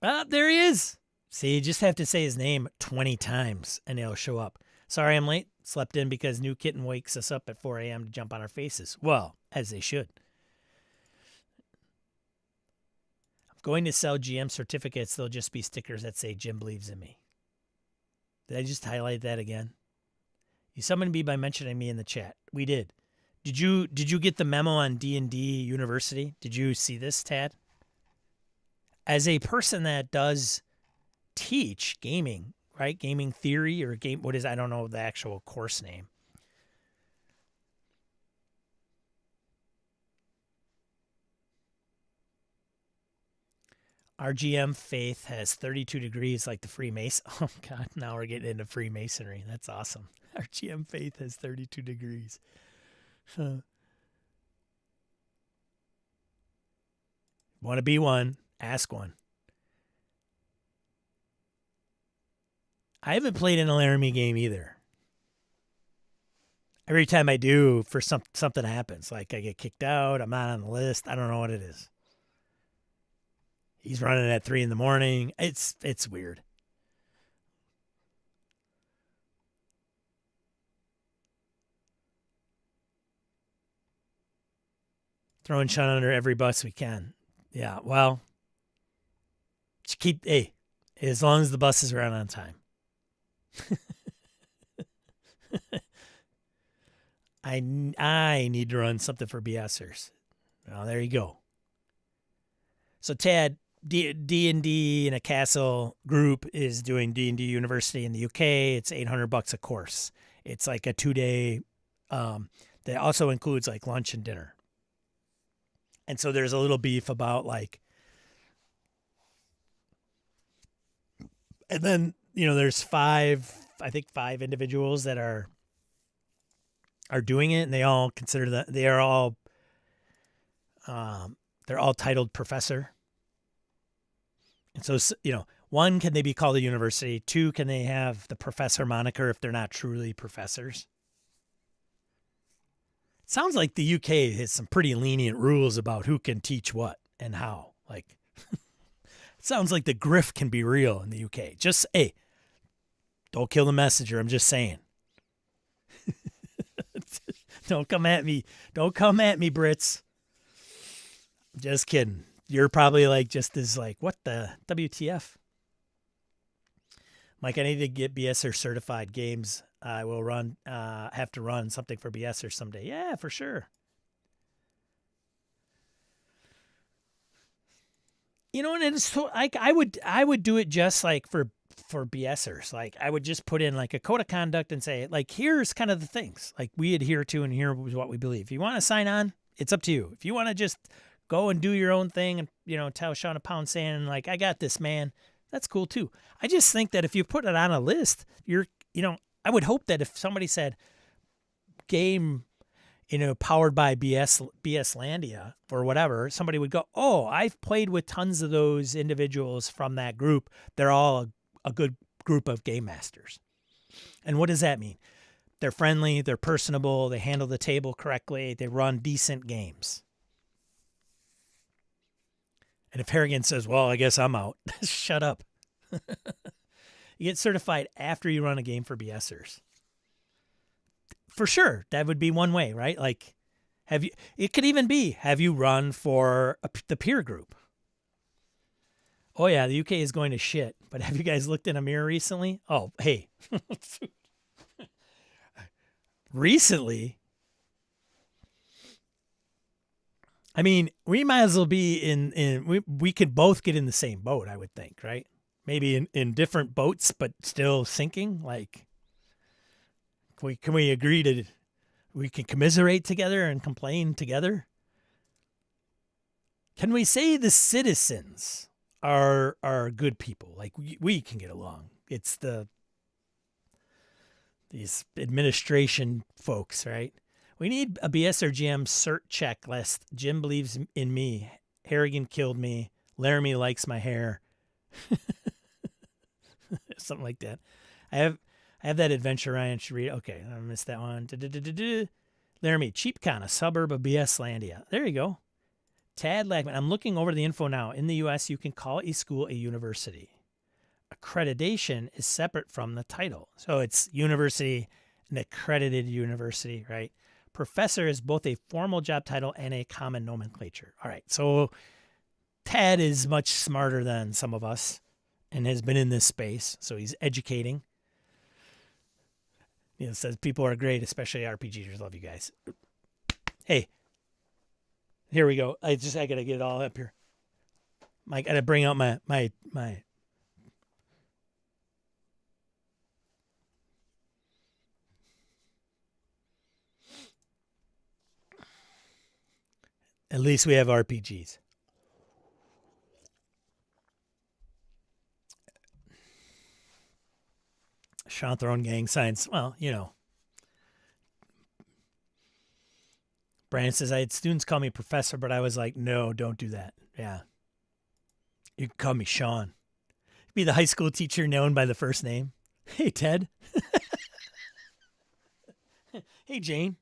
Speaker 1: Ah, there he is. See, you just have to say his name 20 times and it'll show up. Sorry I'm late. Slept in because new kitten wakes us up at 4 a.m. to jump on our faces. Well, as they should. I'm going to sell GM certificates. They'll just be stickers that say Jim believes in me. Did I just highlight that again? You summoned me by mentioning me in the chat. We did. Did you get the memo on D&D University? Did you see this, Tad? As a person that does teach gaming, right? Gaming theory or game, what is, I don't know the actual course name. Our GM faith has 32 degrees like the Freemason. Oh, God, now we're getting into Freemasonry. That's awesome. Our GM faith has 32 degrees. Want to be one? Ask one. I haven't played in a Laramie game either. Every time I do, for something happens. Like I get kicked out. I'm not on the list. I don't know what it is. He's running at 3 a.m. It's weird. Throwing Sean under every bus we can. Yeah, well, as long as the buses are out on time. I need to run something for BSers. Well, there you go. So Tad, D&D in a castle group is doing D&D University in the UK. It's $800 a course. It's like a 2-day. That also includes like lunch and dinner. And so there's a little beef about like, and then, there's five individuals that are doing it, and they all consider that they're all titled professor. And so, one, can they be called a university? 2, can they have the professor moniker if they're not truly professors? It sounds like the UK has some pretty lenient rules about who can teach what and how. Like, it sounds like the grift can be real in the UK. Just, hey, don't kill the messenger. I'm just saying. Don't come at me. Don't come at me, Brits. Just kidding. You're probably like just as like, what the WTF? Mike, I need to get BSer certified games. I will have to run something for BSer someday. Yeah, for sure. And it's so, like I would do it just like for BSers. Like I would just put in like a code of conduct and say like, here's kind of the things like we adhere to, and here was what we believe. If you want to sign on, it's up to you. If you want to just go and do your own thing and, tell Sean a pound sand, like, I got this, man, that's cool too. I just think that if you put it on a list, I would hope that if somebody said game, powered by BS Landia or whatever, somebody would go, oh, I've played with tons of those individuals from that group. They're all a good group of game masters. And what does that mean? They're friendly, they're personable, they handle the table correctly, they run decent games. And if Harrigan says, well, I guess I'm out, shut up. You get certified after you run a game for BSers. For sure, that would be one way, right? Like, it could even be, have you run for the peer group? Oh, yeah, the UK is going to shit, but have you guys looked in a mirror recently? Oh, hey. Recently, I mean, we might as well be we could both get in the same boat, I would think, right? Maybe in different boats, but still sinking. Like, can we agree we can commiserate together and complain together? Can we say the citizens are good people? Like we can get along. It's these administration folks, right? We need a BS or GM cert checklist. Jim believes in me. Harrigan killed me. Laramie likes my hair. Something like that. I have that adventure Ryan should read. Okay, I missed that one. Laramie, CheapCon, a suburb of BS Landia. There you go. Tad Lagman. I'm looking over the info now. In the U.S., you can call a school a university. Accreditation is separate from the title. So it's university, an accredited university, right? Professor is both a formal job title and a common nomenclature. All right, so Tad is much smarter than some of us and has been in this space, so he's educating. It says people are great, especially RPGers. Love you guys. Hey, here we go. I gotta get it all up here. I gotta bring out my. At least we have RPGs. Sean Throne gang signs. Well, you know. Brandon says, I had students call me professor, but I was like, no, don't do that. Yeah. You can call me Sean. Be the high school teacher known by the first name. Hey, Ted. Hey, Jane.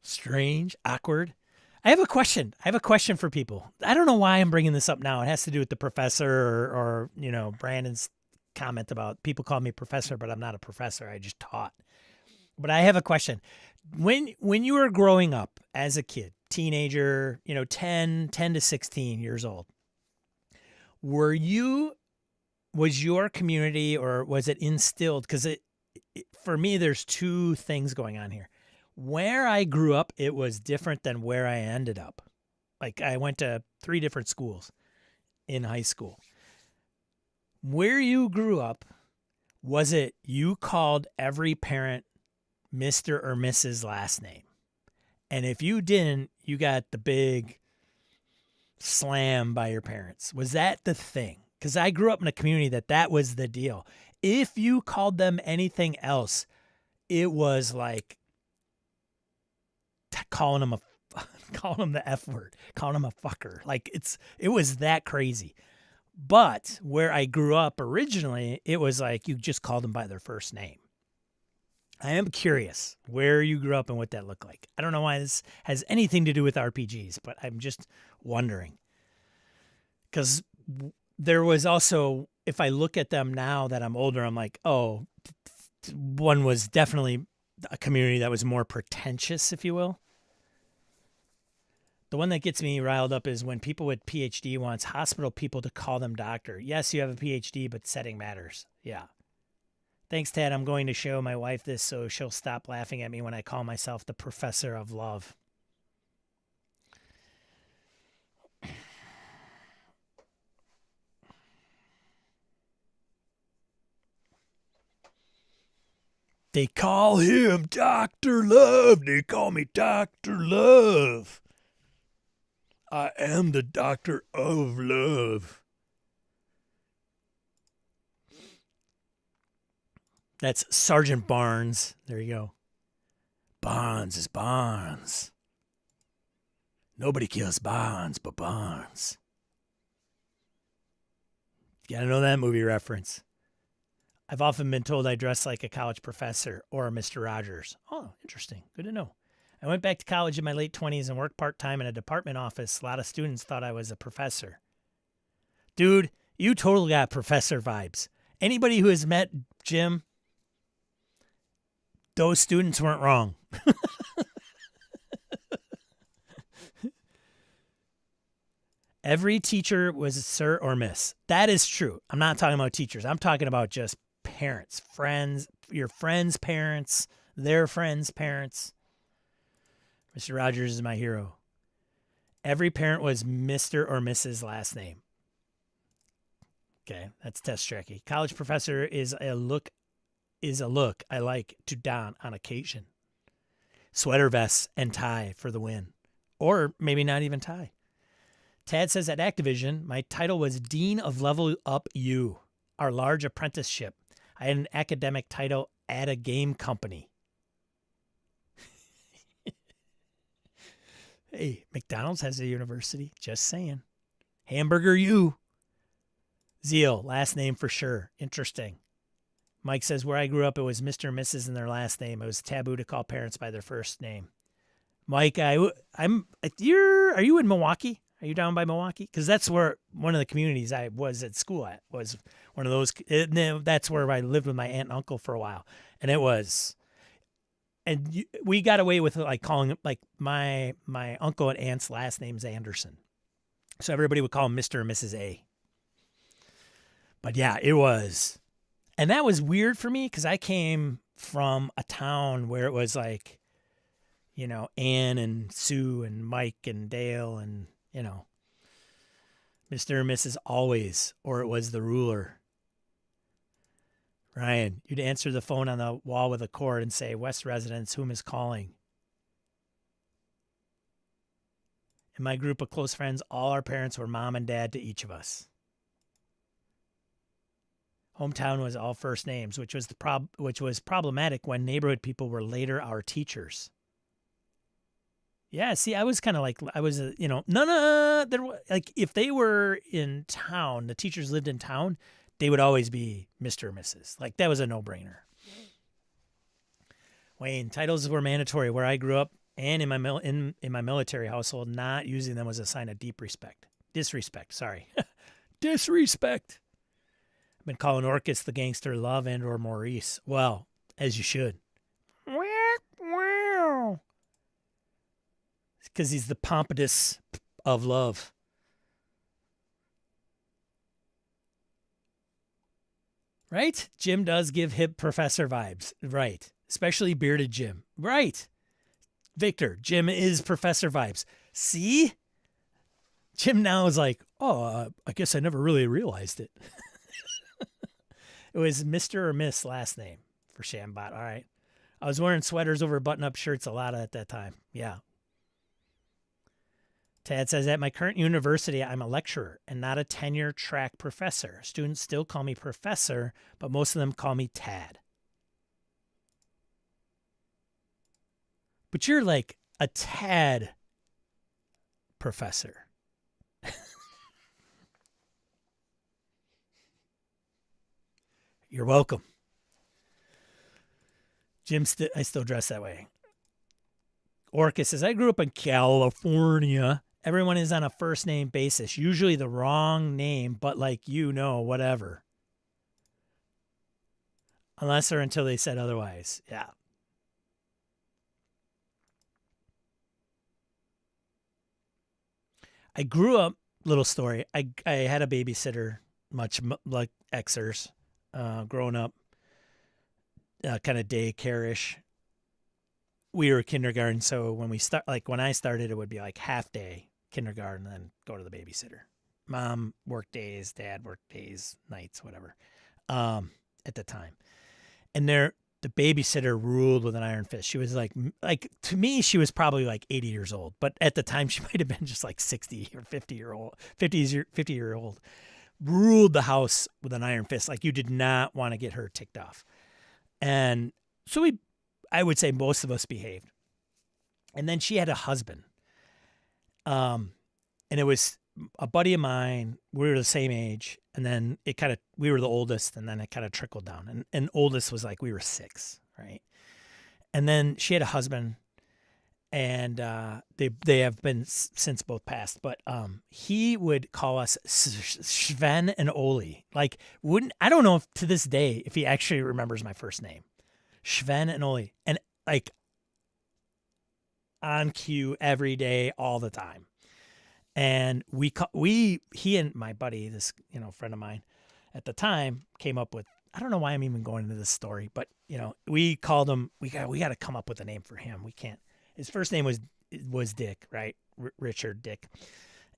Speaker 1: Strange, awkward. I have a question. For people. I don't know why I'm bringing this up now. It has to do with the professor or you know, Brandon's comment about people call me professor, but I'm not a professor. I just taught. But I have a question. When you were growing up as a kid, teenager, you know, 10 to 16 years old, was your community or was it instilled? Because for me, there's two things going on here. Where I grew up, it was different than where I ended up. Like I went to 3 different schools in high school. Where you grew up, was it you called every parent Mr. or Mrs. last name? And if you didn't, you got the big slam by your parents. Was that the thing? Because I grew up in a community that was the deal. If you called them anything else, it was like calling them the F word, calling them a fucker. Like it was that crazy. But where I grew up originally, it was like you just called them by their first name. I am curious where you grew up and what that looked like. I don't know why this has anything to do with RPGs, but I'm just wondering. Because there was also, if I look at them now that I'm older, I'm like, oh, one was definitely a community that was more pretentious, if you will. The one that gets me riled up is when people with PhD wants hospital people to call them doctor. Yes, you have a PhD, but setting matters. Yeah. Thanks, Tad. I'm going to show my wife this so she'll stop laughing at me when I call myself the professor of love. They call him Dr. Love. They call me Dr. Love. I am the doctor of love. That's Sergeant Barnes. There you go. Barnes is Barnes. Nobody kills Barnes but Barnes. You gotta know that movie reference. I've often been told I dress like a college professor or a Mr. Rogers. Oh, interesting. Good to know. I went back to college in my late 20s and worked part-time in a department office. A lot of students thought I was a professor. Dude, you totally got professor vibes. Anybody who has met Jim, those students weren't wrong. Every teacher was a sir or miss. That is true. I'm not talking about teachers. I'm talking about just parents, friends, your friends' parents, their friends' parents. Mr. Rogers is my hero. Every parent was Mr. or Mrs. last name. Okay, that's test tricky. College professor is a look I like to don on occasion. Sweater vests and tie for the win. Or maybe not even tie. Tad says at Activision, my title was Dean of Level Up U, our large apprenticeship. I had an academic title at a game company. Hey, McDonald's has a university. Just saying. Hamburger U. Zeal, last name for sure. Interesting. Mike says, where I grew up, it was Mr. and Mrs. and their last name. It was taboo to call parents by their first name. Mike, are you in Milwaukee? Are you down by Milwaukee? Because that's where one of the communities I was at school at was one of those. That's where I lived with my aunt and uncle for a while. And it was, and we got away with like calling like my uncle and aunt's last name's Anderson. So everybody would call him Mr. and Mrs. A. But yeah, it was. And that was weird for me because I came from a town where it was like, you know, Ann and Sue and Mike and Dale and, you know, Mr. and Mrs. always, or it was the ruler. Ryan, you'd answer the phone on the wall with a cord and say, West residents, whom is calling? In my group of close friends, all our parents were mom and dad to each of us. Hometown was all first names, which was problematic when neighborhood people were later our teachers. Yeah, see, I was kind of like, like if they were in town, the teachers lived in town, they would always be Mr. or Mrs. Like that was a no-brainer. Wayne, titles were mandatory where I grew up and in my military household. Not using them was a sign of disrespect. Disrespect. I've been calling Orcus the gangster love and or Maurice. Well, as you should. Because he's the pompatus of love. Right? Jim does give hip professor vibes. Right. Especially bearded Jim. Right. Victor, Jim is professor vibes. See? Jim now is like, I guess I never really realized it. It was Mr. or Miss last name for Shambot. All right. I was wearing sweaters over button-up shirts a lot at that time. Yeah. Tad says, at my current university, I'm a lecturer and not a tenure-track professor. Students still call me professor, but most of them call me Tad. But you're like a Tad professor. You're welcome. Jim, I still dress that way. Orcus says, I grew up in California. Everyone is on a first name basis, usually the wrong name, but like, whatever. Unless or until they said otherwise. Yeah. I grew up, little story, I had a babysitter, much like Xers, growing up, kind of daycare-ish. We were kindergarten, so when I started, it would be like half day kindergarten, and then go to the babysitter. Mom worked days, dad worked days, nights, whatever, at the time. And the babysitter ruled with an iron fist. She was like to me, she was probably like 80 years old, but at the time she might have been just like 60 or 50-year-old. Ruled the house with an iron fist. Like you did not want to get her ticked off. And so I would say most of us behaved. And then she had a husband. And it was a buddy of mine. We were the same age. And then we were the oldest, and then it kind of trickled down. And oldest was like, we were 6, right? And then she had a husband, and they have been since both passed. But he would call us Sven and Oli. Like, I don't know if to this day if he actually remembers my first name. Sven and Oli. And like on cue every day, all the time. And he and my buddy, this, friend of mine at the time, came up with, I don't know why I'm even going into this story, but we called him, we got to come up with a name for him. We can't, his first name was Dick, right? Richard Dick.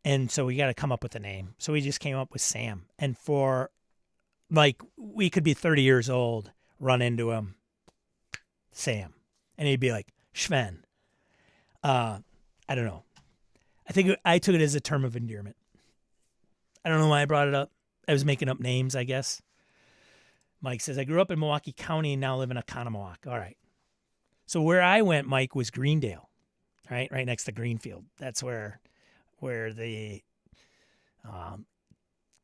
Speaker 1: And so we got to come up with a name. So we just came up with Sam. And for like, we could be 30 years old, run into him, Sam. And he'd be like, Sven. I don't know. I think I took it as a term of endearment. I don't know why I brought it up. I was making up names, I guess. Mike says, I grew up in Milwaukee County and now live in Oconomowoc. All right. So where I went, Mike, was Greendale, right next to Greenfield. That's where the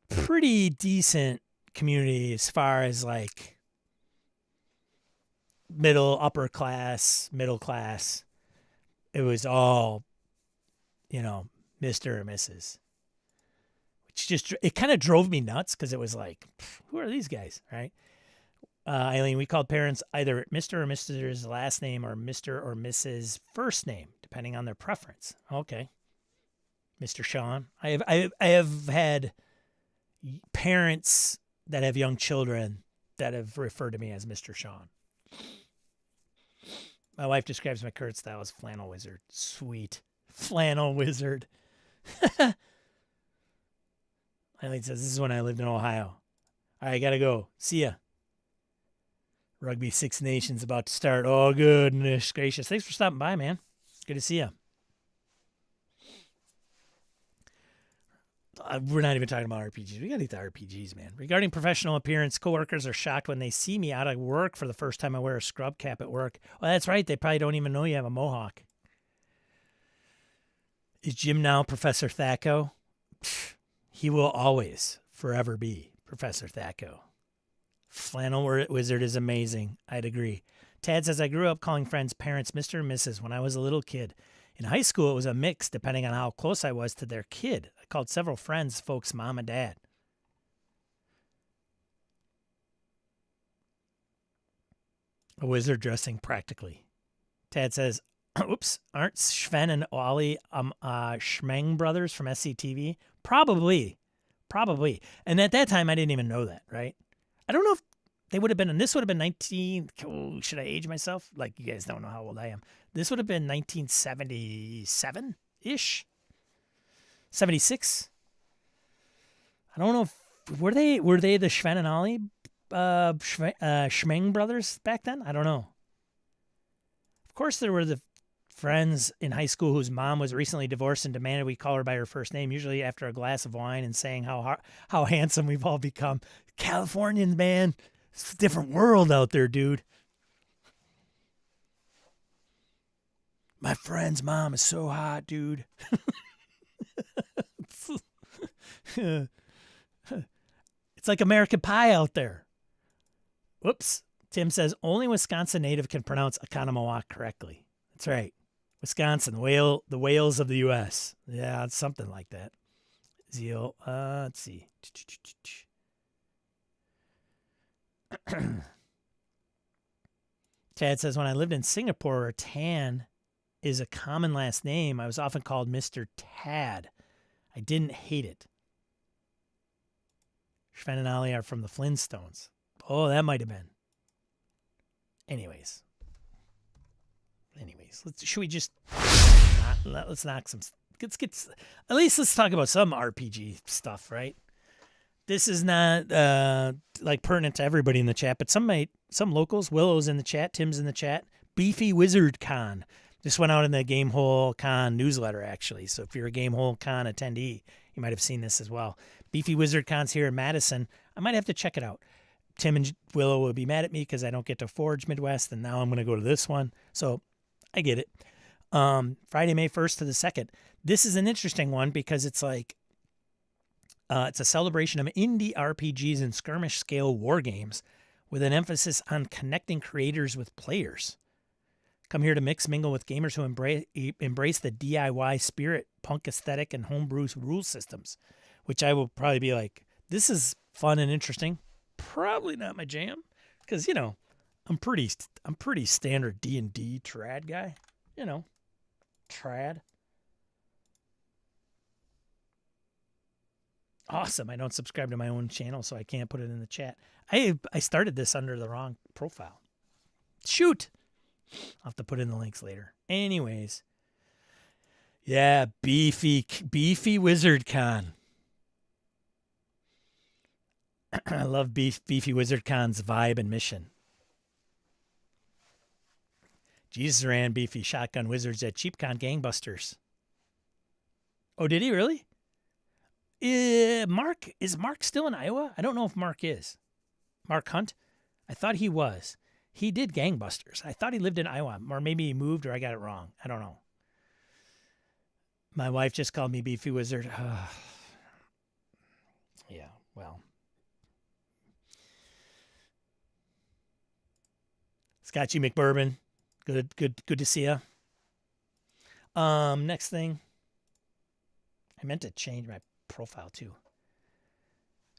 Speaker 1: pretty decent community as far as like upper class, middle class. It was all, Mr. or Mrs. Which it kind of drove me nuts because it was like, who are these guys, right? Eileen, we called parents either Mr. or Mrs.'s last name or Mr. or Mrs. first name, depending on their preference. Okay. Mr. Sean. I have had parents that have young children that have referred to me as Mr. Sean. My wife describes my current style as flannel wizard. Sweet. Flannel wizard. Eileen says, this is when I lived in Ohio. All right, gotta go. See ya. Rugby Six Nations about to start. Oh, goodness gracious. Thanks for stopping by, man. Good to see you. We're not even talking about RPGs. We got to get the RPGs, man. Regarding professional appearance, coworkers are shocked when they see me out of work for the first time I wear a scrub cap at work. Well, that's right. They probably don't even know you have a mohawk. Is Jim now Professor Thacko? He will always, forever be Professor Thacko. Flannel Wizard is amazing. I'd agree. Tad says, I grew up calling friends' parents Mr. and Mrs. when I was a little kid. In high school, it was a mix depending on how close I was to their kid. I called several friends, folks, mom and dad. A wizard dressing practically. Tad says, oops, aren't Sven and Ollie Schmeng brothers from SCTV? Probably. And at that time, I didn't even know that, right? I don't know if they would have been, and this would have been 19, should I age myself? Like, you guys don't know how old I am. This would have been 1977-ish? 76? I don't know if, were they the Sven and Ollie Schmeng brothers back then? I don't know. Of course, there were the friends in high school whose mom was recently divorced and demanded we call her by her first name, usually after a glass of wine, and saying how handsome we've all become. Californians, man. It's a different world out there, dude. My friend's mom is so hot, dude. It's like American Pie out there. Whoops. Tim says, only Wisconsin native can pronounce Oconomowoc correctly. That's right. Wisconsin, the Wales of the U.S. Yeah, it's something like that. Zeal. Let's see. Tad says, when I lived in Singapore, Tan is a common last name. I was often called Mr. Tad. I didn't hate it. Sven and Ollie are from the Flintstones. Oh, that might have been. Anyways, should we just let's knock some. Let's talk about some RPG stuff, right? This is not like pertinent to everybody in the chat, but some locals. Willow's in the chat. Tim's in the chat. Beefy Wizard Con just went out in the Gamehole Con newsletter, actually. So if you're a Gamehole Con attendee, you might have seen this as well. Beefy Wizard Con's here in Madison. I might have to check it out. Tim and Willow will be mad at me because I don't get to Forge Midwest, and now I'm going to go to this one. So I get it. Friday, May 1st to the 2nd. This is an interesting one because it's like it's a celebration of indie RPGs and skirmish scale war games with an emphasis on connecting creators with players. Come here to mix, mingle with gamers who embrace the DIY spirit, punk aesthetic, and homebrew rule systems, which I will probably be like, this is fun and interesting. Probably not my jam because, I'm pretty standard D&D trad guy, trad. Awesome. I don't subscribe to my own channel, so I can't put it in the chat. I started this under the wrong profile. Shoot. I'll have to put in the links later. Anyways. Yeah, beefy Wizard Con. I love Beefy Wizard Con's vibe and mission. Jesus ran Beefy Shotgun Wizards at CheapCon Gangbusters. Oh, did he really? Is Mark still in Iowa? I don't know if Mark is. Mark Hunt? I thought he was. He did Gangbusters. I thought he lived in Iowa, or maybe he moved, or I got it wrong. I don't know. My wife just called me Beefy Wizard. Yeah, well. Scotchy McBourbon. Good to see you. Next thing. I meant to change my profile too.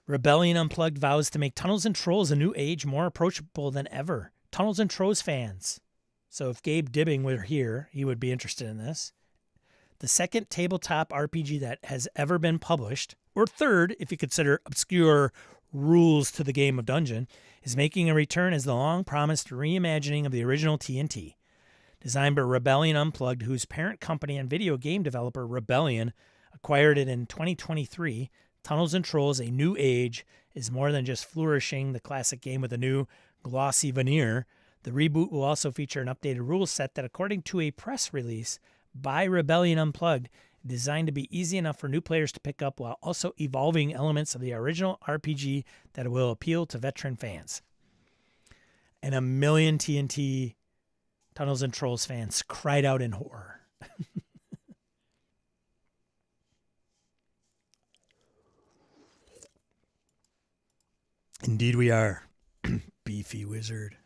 Speaker 1: Rebellion Unplugged vows to make Tunnels and Trolls a new age more approachable than ever. Tunnels and Trolls fans. So if Gabe Dibbing were here, he would be interested in this. The second tabletop RPG that has ever been published, or third if you consider obscure rules to the game of Dungeon, is making a return as the long-promised reimagining of the original TNT. Designed by Rebellion Unplugged, whose parent company and video game developer Rebellion acquired it in 2023, Tunnels and Trolls: A New Age is more than just flourishing the classic game with a new glossy veneer. The reboot will also feature an updated rule set that, according to a press release by Rebellion Unplugged, is designed to be easy enough for new players to pick up while also evolving elements of the original RPG that will appeal to veteran fans. And a million TNT Tunnels and Trolls fans cried out in horror. Indeed we are. Beefy Wizard.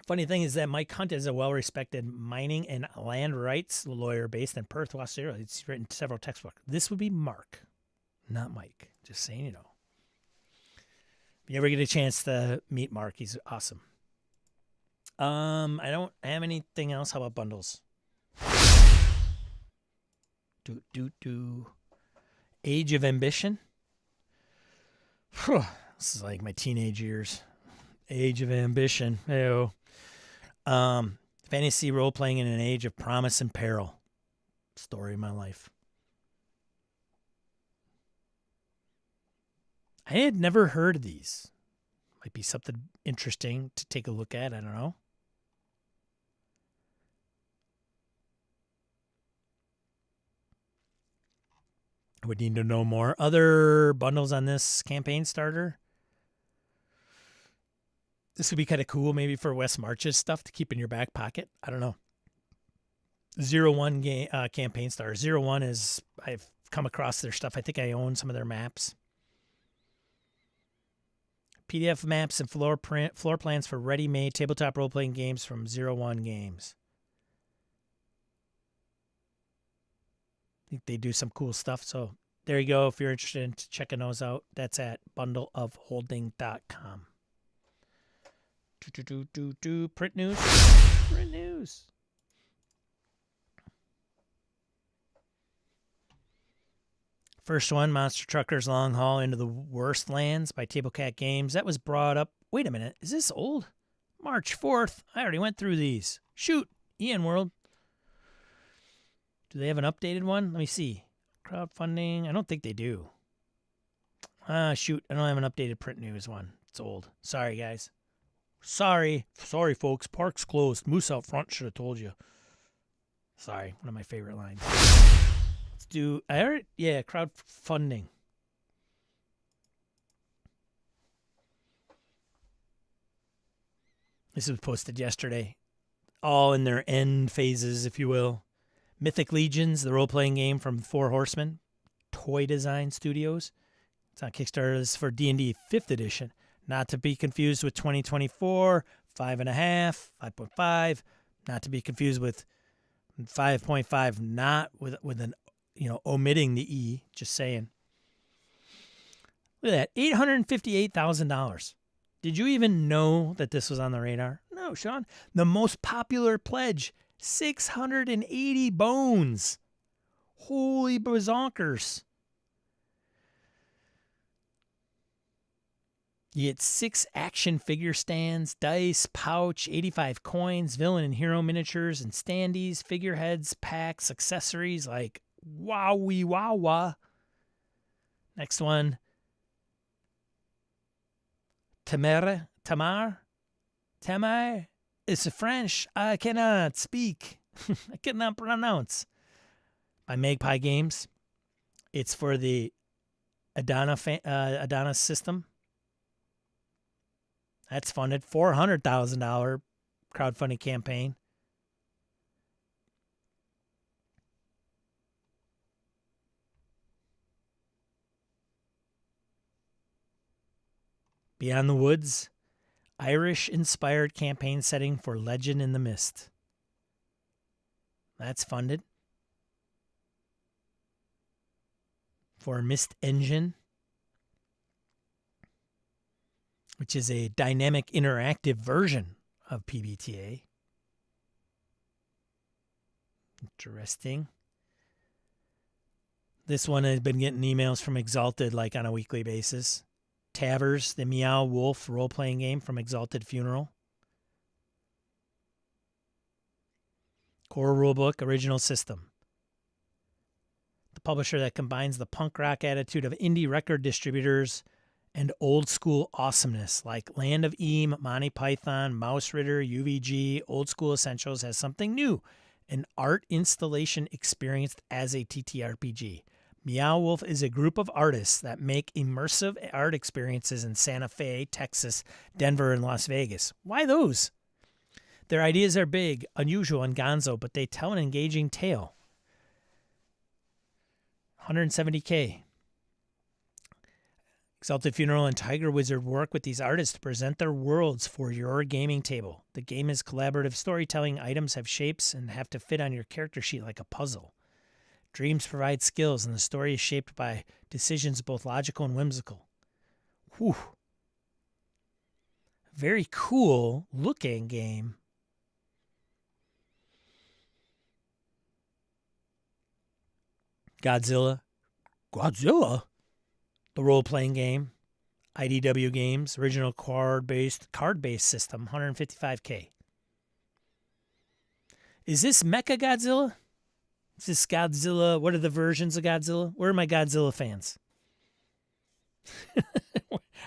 Speaker 1: Funny thing is that Mike Hunt is a well-respected mining and land rights lawyer based in Perth, Australia. He's written several textbooks. This would be Mark, not Mike. Just saying, you know. If you ever get a chance to meet Mark, he's awesome. I don't have anything else. How about bundles? Age of Ambition. This is like my teenage years. Age of Ambition. Ew. Fantasy role-playing in an age of promise and peril. Story of my life. I had never heard of these. Might be something interesting to take a look at. I don't know. I would need to know more. Other bundles on this campaign starter. This would be kind of cool maybe for Wes March's stuff to keep in your back pocket. I don't know. 01 game, campaign starter. 01 is, I've come across their stuff. I think I own some of their maps. PDF maps and floor plans for ready-made tabletop role-playing games from 01 Games. I think they do some cool stuff. So there you go. If you're interested in checking those out, that's at bundleofholding.com. Print news. Print news. First one, Monster Truckers Long Haul into the Worst Lands by Tablecat Games. That was brought up. Wait a minute. Is this old? March 4th. I already went through these. Shoot. Ian World. Do they have an updated one? Let me see. Crowdfunding. I don't think they do. Shoot. I don't have an updated print news one. It's old. Sorry, guys. Sorry, folks. Park's closed. Moose out front. Should have told you. Sorry. One of my favorite lines. Let's do. Crowdfunding. This was posted yesterday. All in their end phases, if you will. Mythic Legions, the role-playing game from Four Horsemen, Toy Design Studios. It's on Kickstarter. This is for D&D 5th edition. Not to be confused with 2024, 5.5, 5.5. Not to be confused with 5.5, not with an, omitting the E. Just saying. Look at that, $858,000. Did you even know that this was on the radar? No, Sean. The most popular pledge, 680 bones. Holy bazonkers. You get 6 action figure stands, dice, pouch, 85 coins, villain and hero miniatures, and standees, figureheads, packs, accessories like wowie wawa. Next one. Tamar? It's French. I cannot speak. I cannot pronounce. By Magpie Games. It's for the Adana system. That's funded. $400,000 crowdfunding campaign. Beyond the Woods, Irish-inspired campaign setting for Legend in the Mist. That's funded. For Mist Engine, which is a dynamic interactive version of PBTA. Interesting. This one has been getting emails from Exalted like on a weekly basis. Tavers, the Meow Wolf role-playing game from Exalted Funeral. Core Rulebook, Original System. The publisher that combines the punk rock attitude of indie record distributors and old school awesomeness like Land of Eam, Monty Python, Mouse Ritter, UVG, Old School Essentials has something new, an art installation experienced as a TTRPG. Meow Wolf is a group of artists that make immersive art experiences in Santa Fe, Texas, Denver, and Las Vegas. Why those? Their ideas are big, unusual, and gonzo, but they tell an engaging tale. $170K. Exalted Funeral and Tiger Wizard work with these artists to present their worlds for your gaming table. The game is collaborative storytelling. Items have shapes and have to fit on your character sheet like a puzzle. Dreams provide skills, and the story is shaped by decisions both logical and whimsical. Whew. Very cool looking game. Godzilla. The role-playing game. IDW Games, original card-based system, $155K. Is this Mecha Godzilla? Is this Godzilla? What are the versions of Godzilla? Where are my Godzilla fans?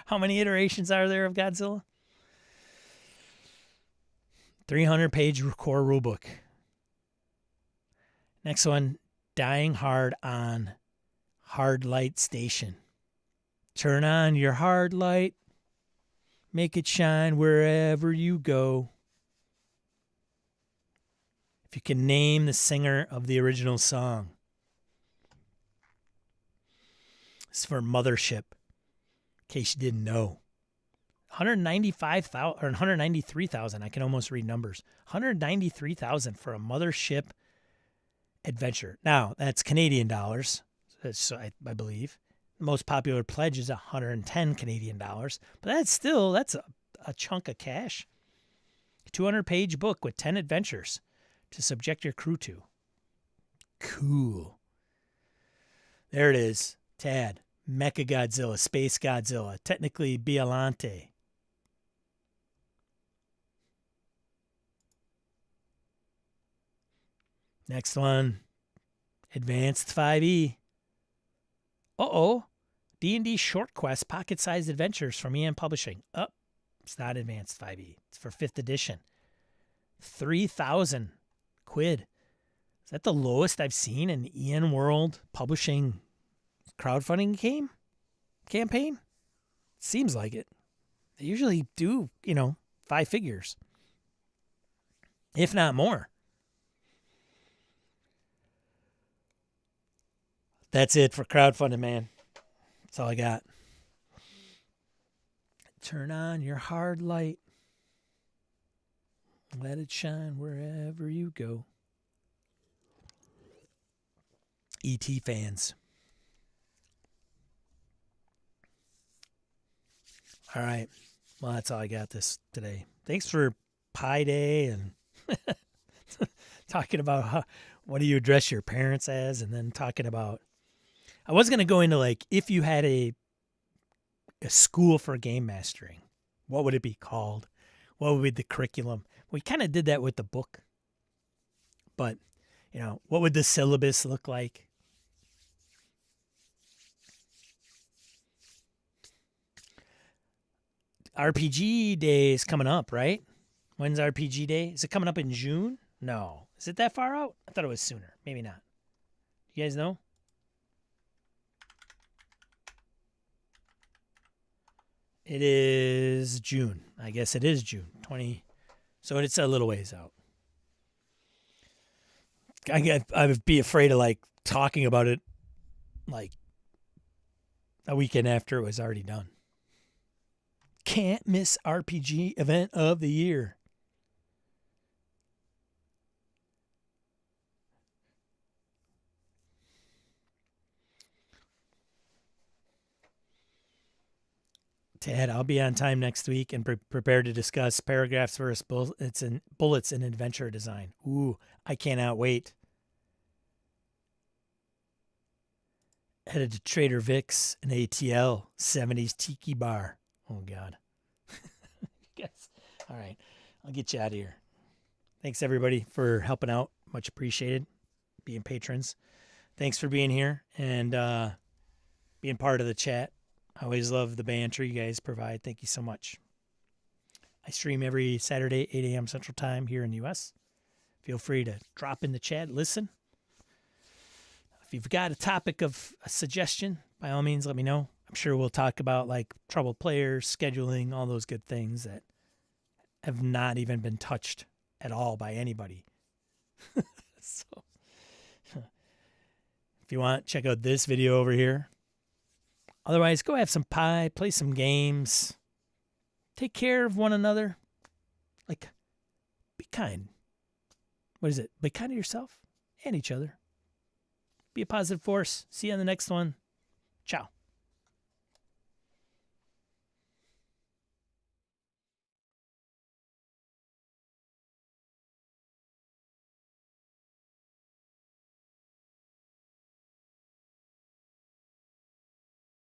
Speaker 1: How many iterations are there of Godzilla? 300-page core rulebook. Next one, Dying Hard on Hard Light Station. Turn on your hard light. Make it shine wherever you go. If you can name the singer of the original song. This is for Mothership, in case you didn't know. 195,000 or 193,000. I can almost read numbers. 193,000 for a Mothership adventure. Now, that's Canadian dollars, so I believe. The most popular pledge is 110 Canadian dollars, but that's a chunk of cash. 200-page book with 10 adventures to subject your crew to. Cool. There it is. Tad. Mecha Godzilla. Space Godzilla. Technically Biolante. Next one. Advanced 5e. D&D Short Quest Pocket-Sized Adventures from EN Publishing. It's not Advanced 5e. It's for 5th edition. 3,000 quid. Is that the lowest I've seen in EN World Publishing crowdfunding campaign? Seems like it. They usually do, 5 figures. If not more. That's it for crowdfunding, man. That's all I got. Turn on your hard light. Let it shine wherever you go. E.T. fans. All right. Well, that's all I got today. Thanks for Pi Day and talking about what do you address your parents as, and then talking about, I was going to go into if you had a school for game mastering, what would it be called? What would be the curriculum? We kind of did that with the book. But, what would the syllabus look like? RPG Day is coming up, right? When's RPG Day? Is it coming up in June? No. Is it that far out? I thought it was sooner. Maybe not. You guys know? It is June. I guess it is June 20. So it's a little ways out. I would be afraid of like talking about it like a weekend after it was already done. Can't miss RPG event of the year. Ted, I'll be on time next week and prepared to discuss paragraphs versus bullets in adventure design. Ooh, I cannot wait. Headed to Trader Vic's and ATL 70s Tiki Bar. Oh, God. Yes. All right. I'll get you out of here. Thanks, everybody, for helping out. Much appreciated. Being patrons. Thanks for being here and being part of the chat. I always love the banter you guys provide. Thank you so much. I stream every Saturday, 8 a.m. Central Time here in the U.S. Feel free to drop in the chat, listen. If you've got a topic of a suggestion, by all means, let me know. I'm sure we'll talk about like troubled players, scheduling, all those good things that have not even been touched at all by anybody. So, if you want, check out this video over here. Otherwise, go have some pie, play some games, take care of one another. Like, be kind. What is it? Be kind to yourself and each other. Be a positive force. See you on the next one. Ciao.